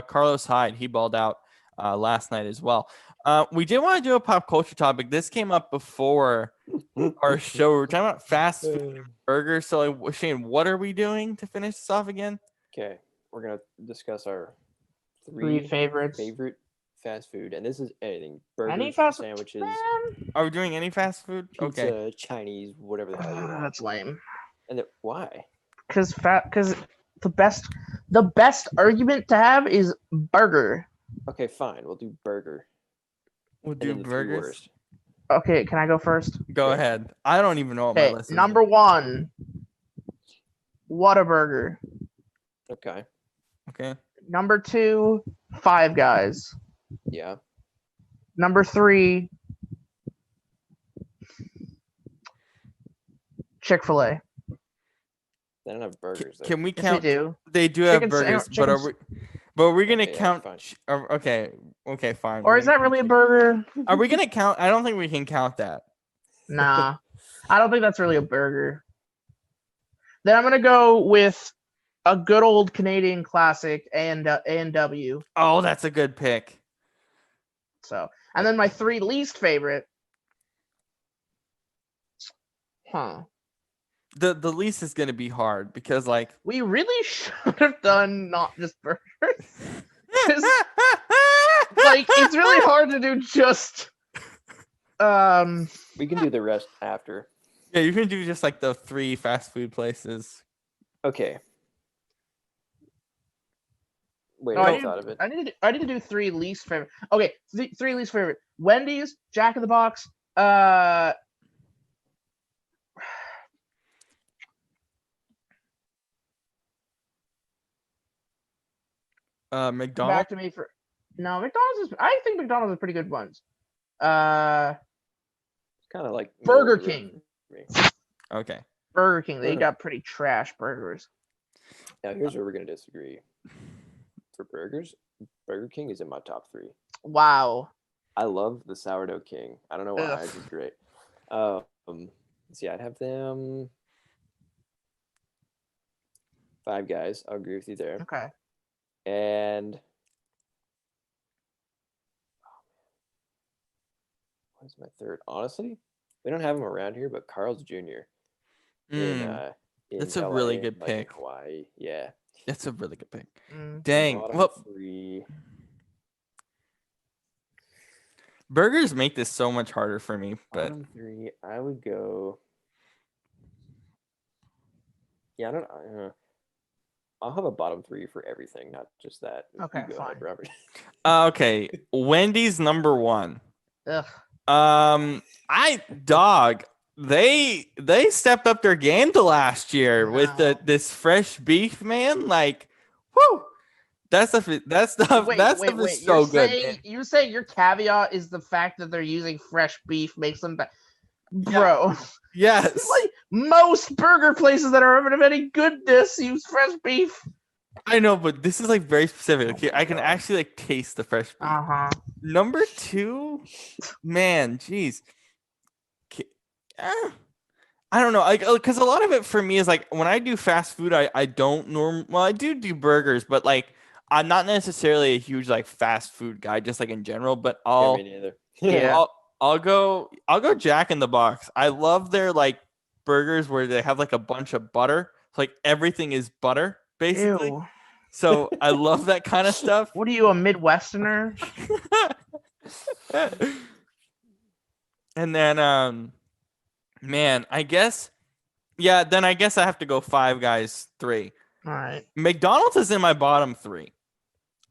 Carlos Hyde. He balled out last night as well. We did want to do a pop culture topic. This came up before our show. We're talking about fast food burgers. So, Shane, what are we doing to finish this off again?
Okay, we're going to discuss our
3 favorites.
Favorite fast food, and this is anything: burgers,
any fast
sandwiches.
Man.
Are we doing any fast food?
Pizza,
okay,
Chinese, whatever the hell you want.
That's lame.
And why?
Because the best argument to have is burger.
Okay, fine. We'll do burger.
We'll do burgers.
Okay, can I go first?
Go ahead. I don't even know what my list is.
Number 1, Whataburger.
Okay.
Number 2, Five Guys.
Yeah.
Number 3, Chick-fil-A.
They don't have burgers. Though.
Can we
Yes,
count?
they do.
They do have burgers, but are we gonna count? Okay, fine.
Or is that really a burger?
Are we gonna count? I don't think we can count that.
Nah, I don't think that's really a burger. Then I'm gonna go with a good old Canadian classic, A&W.
Oh, that's a good pick.
So, and then my 3 least favorite.
The least is gonna be hard because
we really should have done not just burgers. It's really hard to do just.
We can do the rest after.
Yeah, you can do just the 3 fast food places.
Okay. Wait, I thought of it.
I need to do 3 least favorite. Okay, 3 least favorite: Wendy's, Jack in the Box,
McDonald's.
Back to me for McDonald's. I think McDonald's is pretty good ones.
It's kind of like
Burger King.
Okay.
Burger King. They got pretty trash burgers.
Now here's where we're gonna disagree. For burgers, Burger King is in my top 3.
Wow.
I love the Sourdough King. I don't know why. It's just great. See, I'd have them. Five Guys. I'll agree with you there.
Okay.
And what is my third? Honestly, we don't have them around here, but Carl's Jr. In
That's a
LA,
really good pick.
Hawaii, yeah.
That's a really good pick. Dang. Well,
3.
burgers make this so much harder for me, but
Bottom 3, I would go. Yeah, I don't know. I'll have a bottom 3 for everything, not just that.
Okay,
go
fine.
ahead, Robert.
Okay. Wendy's number 1.
Ugh.
They stepped up their game to last year with this fresh beef, man. Whoo! That stuff is so good.
You say your caveat is the fact that they're using fresh beef makes them bro.
Yes.
Most burger places that are of any goodness use fresh beef.
I know, but this is very specific. I can actually taste the fresh beef. Number 2, man, jeez. I don't know, because a lot of it for me is when I do fast food, I don't I do burgers, but I'm not necessarily a huge like fast food guy, just like in general, but
Yeah, me neither.
Yeah.
I'll go Jack in the Box. I love their like burgers where they have like a bunch of butter. It's like everything is butter basically.
Ew.
So I love that kind of stuff.
What are you, a Midwesterner?
And then man, I guess then I guess I have to go Five Guys 3.
All right.
McDonald's is in my bottom 3.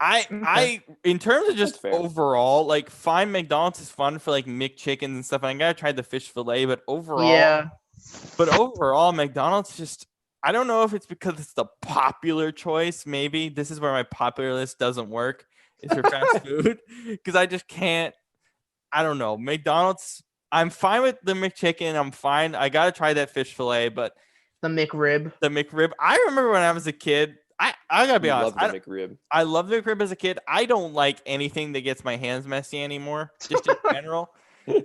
I in terms of just overall, like fine, McDonald's is fun for like McChickens and stuff. And I gotta try the fish fillet, but overall, McDonald's just, I don't know if it's because it's the popular choice. Maybe this is where my popular list doesn't work. Is for fast food because I just can't. I don't know. McDonald's. I'm fine with the McChicken. I'm fine. I gotta try that fish fillet, but
the McRib.
I remember when I was a kid. I gotta be honest.
Love the McRib.
I love the McRib as a kid. I don't like anything that gets my hands messy anymore, just in general.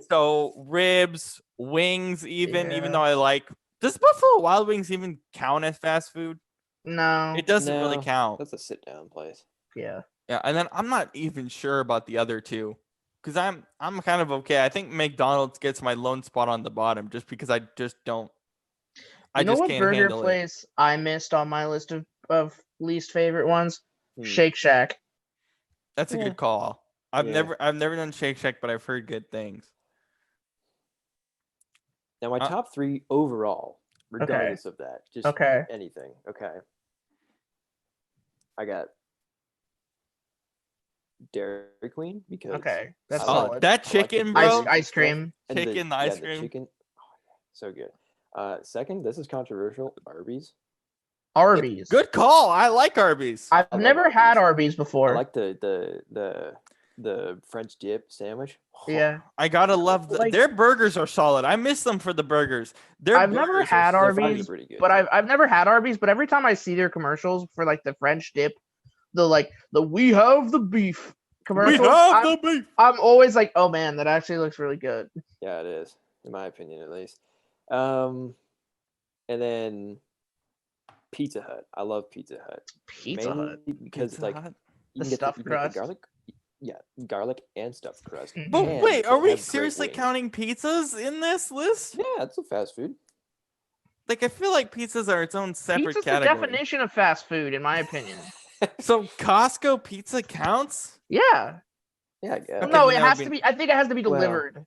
So ribs, wings, even though I like. Does Buffalo Wild Wings even count as fast food?
No,
it doesn't really count.
That's a sit-down place.
Yeah.
Yeah, and then I'm not even sure about the other two, because I'm kind of okay. I think McDonald's gets my lone spot on the bottom just because I just don't.
You know what burger place I missed on my list of least favorite ones? Shake Shack.
That's a good call. I've never done Shake Shack, but I've heard good things.
Now my top 3 overall, regardless of that, just anything. Okay. I got Dairy Queen because
that's solid.
That chicken, bro.
Ice cream.
Chicken, the ice cream.
The chicken. Oh, so good. Second, this is controversial. Arby's.
Good call. I like Arby's.
I've never had Arby's before.
I like the French dip sandwich.
Yeah.
I gotta love their burgers are solid. I miss them for the burgers.
I've never had Arby's, but I've never had Arby's, but every time I see their commercials for like the French dip, the we have the beef commercials, I'm always like, oh man, that actually looks really good.
Yeah, it is, in my opinion at least. And then Pizza Hut. I love Pizza Hut.
Pizza Hut
because
Pizza
like
Hut?
you
the stuffed crust,
garlic. Yeah, garlic and stuffed crust.
Mm-hmm.
But wait, are we seriously counting pizzas in this list?
Yeah, it's a fast food.
Like I feel like pizzas are its own separate
Pizza's
category.
the definition of fast food, in my opinion.
So Costco pizza counts?
Yeah.
Yeah, I guess.
Okay, no, it has to be. I think it has to be delivered.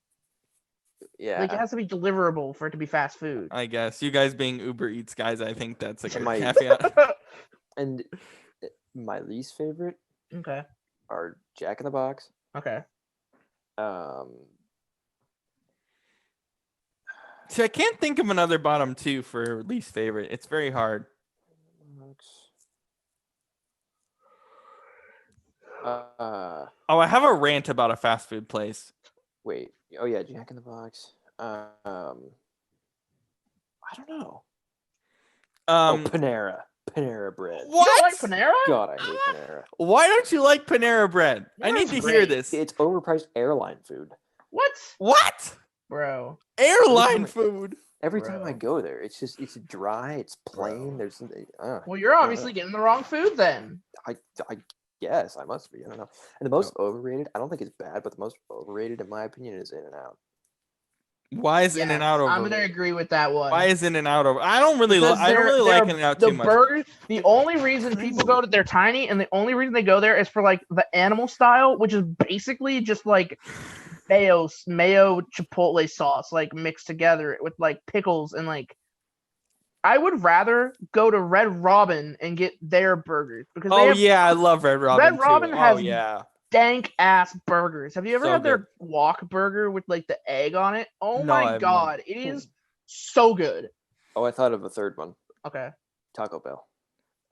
Yeah.
Like it has to be deliverable for it to be fast food.
I guess you guys being Uber Eats guys, I think that's a good
My-
caveat.
And my least favorite
Okay.
are Jack in the Box.
Okay.
See, I can't think of another bottom 2 for least favorite. It's very hard. I have a rant about a fast food place.
Wait. Oh yeah, Jack in the Box. I don't know. Panera. Panera bread.
What?
You don't like Panera?
God, I hate Panera.
Why don't you like Panera bread? I need to hear this.
It's overpriced airline food.
What?
Bro.
Airline food.
Every time I go there, it's dry, it's plain. There's
well, you're obviously getting the wrong food then.
I guess I must be. I don't know. And the most overrated, I don't think it's bad, but the most overrated, in my opinion, is In-N-Out.
Why is In-N-Out overrated?
I'm gonna agree with that one.
Why is In-N-Out over? I don't really like In-N-Out too much.
Burgers, the only reason people go to, they're tiny, and the only reason they go there is for like the animal style, which is basically just like mayo chipotle sauce, like mixed together with like pickles and like. I would rather go to Red Robin and get their burgers because
I love Red Robin.
Red Robin has
yeah.
dank ass burgers. Have you ever had their
good.
guac burger with like the egg on it? Oh
No,
my god, it is so good.
Oh, I thought of a third one.
Okay.
Taco Bell.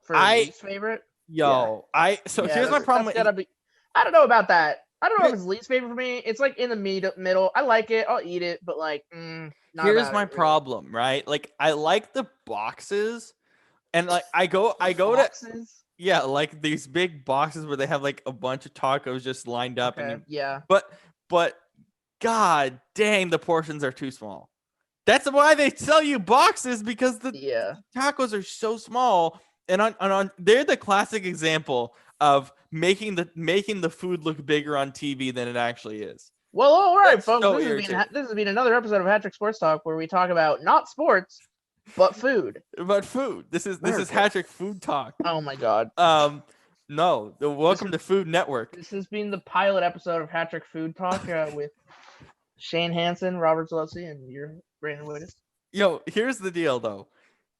For least favorite?
Here's my problem.
I don't know about that. I don't know if it's least favorite for me. It's like in the middle. I like it. I'll eat it, but like,
here's my problem, right? Like, I like the boxes, and like I go to like these big boxes where they have like a bunch of tacos just lined up, but god dang, the portions are too small. That's why they sell you boxes, because the tacos are so small. And on they're the classic example of making the food look bigger on TV than it actually is.
Well, all right,
That's
folks.
so
This has been another episode of Hattrick Sports Talk where we talk about not sports, but food.
But food. This is Hattrick Food Talk.
Oh my god.
No. Welcome to Food Network.
This has been the pilot episode of Hattrick Food Talk with Shane Hansen, Robert Szolosi, and your Brannan Widdis.
Yo, here's the deal though.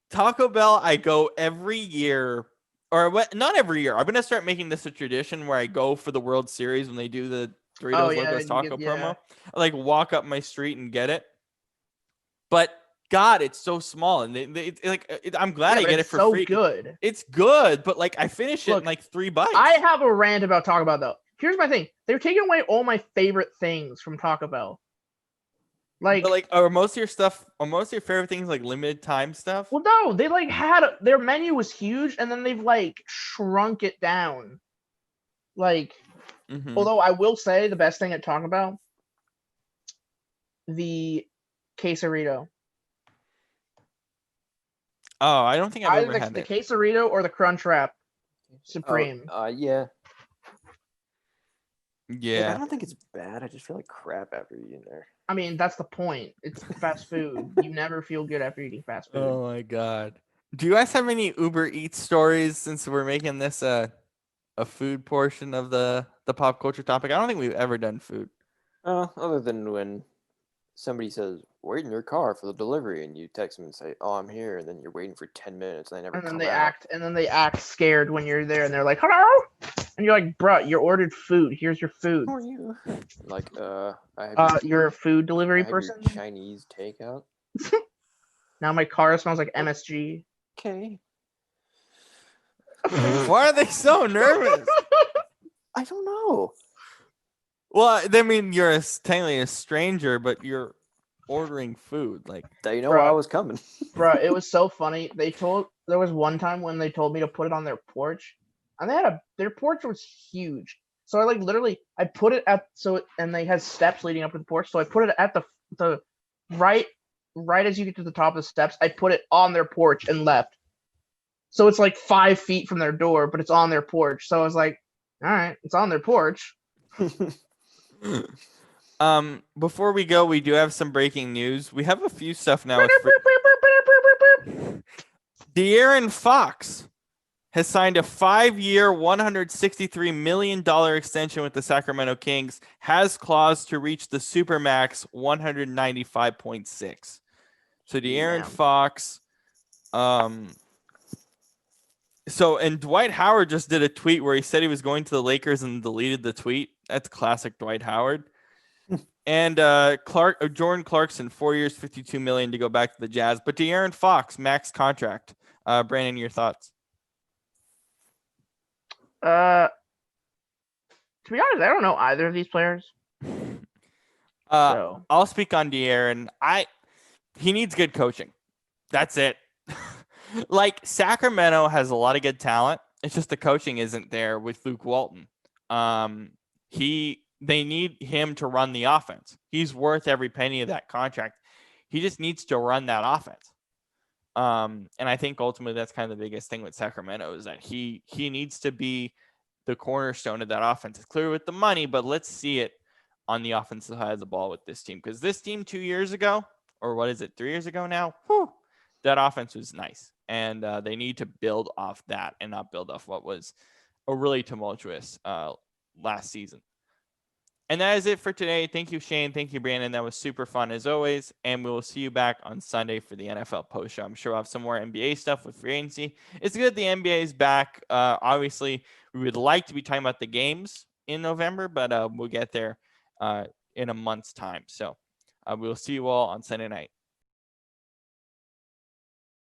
Taco Bell, I go every year, or what? Not every year. I'm gonna start making this a tradition where I go for the World Series when they do the Doritos Locos Taco promo. I like walk up my street and get it. But God, it's so small, and I'm glad I get it for free.
It's so good.
It's good, but like I finish it in like 3 bites.
I have a rant about Taco Bell though. Here's my thing: they're taking away all my favorite things from Taco Bell.
Are most of your favorite things like limited time stuff?
Well, no, they their menu was huge, and then they've shrunk it down. Although I will say the best thing at Taco Bell, the quesarito.
Oh, I don't think I've ever had
the quesarito or the Crunch Wrap Supreme.
Yeah.
Yeah.
I don't think it's bad. I just feel like crap after eating there.
I mean, that's the point. It's fast food. You never feel good after eating fast food.
Oh my god. Do you guys have any Uber Eats stories since we're making this a food portion of the pop culture topic? I don't think we've ever done food.
Other than when somebody says, wait in your car for the delivery, and you text them and say, oh, I'm here, and then you're waiting for 10 minutes, and they never come out.
And then they act scared when you're there, and they're like, hello? And you're like, bro, you ordered food. Here's your food.
Who are you? Like,
you're a food delivery person?
Your Chinese takeout?
Now my car smells like MSG.
Okay.
Why are they so nervous?
I don't know.
Well, I mean, you're technically a stranger, but you're ordering food.
They know I was coming.
Bro, it was so funny. There was one time when they told me to put it on their porch, and their porch was huge. So I put it and they had steps leading up to the porch. So I put it at the right as you get to the top of the steps. I put it on their porch and left. So it's 5 feet from their door, but it's on their porch. So I was like, all right, it's on their porch.
Before we go, we do have some breaking news. We have a few stuff now. De'Aaron Fox has signed a 5-year, $163 million extension with the Sacramento Kings, has clause to reach the Supermax 195.6. So De'Aaron Fox, and Dwight Howard just did a tweet where he said he was going to the Lakers and deleted the tweet. That's classic Dwight Howard. And Jordan Clarkson, 4 years, $52 million to go back to the Jazz. But De'Aaron Fox, max contract. Brandon, your thoughts?
To be honest, I don't know either of these players.
I'll speak on De'Aaron. He needs good coaching. That's it. Sacramento has a lot of good talent. It's just the coaching isn't there with Luke Walton. They need him to run the offense. He's worth every penny of that contract. He just needs to run that offense. And I think ultimately that's kind of the biggest thing with Sacramento is that he needs to be the cornerstone of that offense. It's clear with the money, but let's see it on the offensive side of the ball with this team. Because this team 2 years ago, or what is it, 3 years ago now, that offense was nice. And they need to build off that and not build off what was a really tumultuous last season. And that is it for today. Thank you, Shane. Thank you, Brandon. That was super fun as always. And we will see you back on Sunday for the NFL post show. I'm sure we'll have some more NBA stuff with free agency. It's good the NBA is back. Obviously, we would like to be talking about the games in November, but we'll get there in a month's time. So we'll see you all on Sunday night.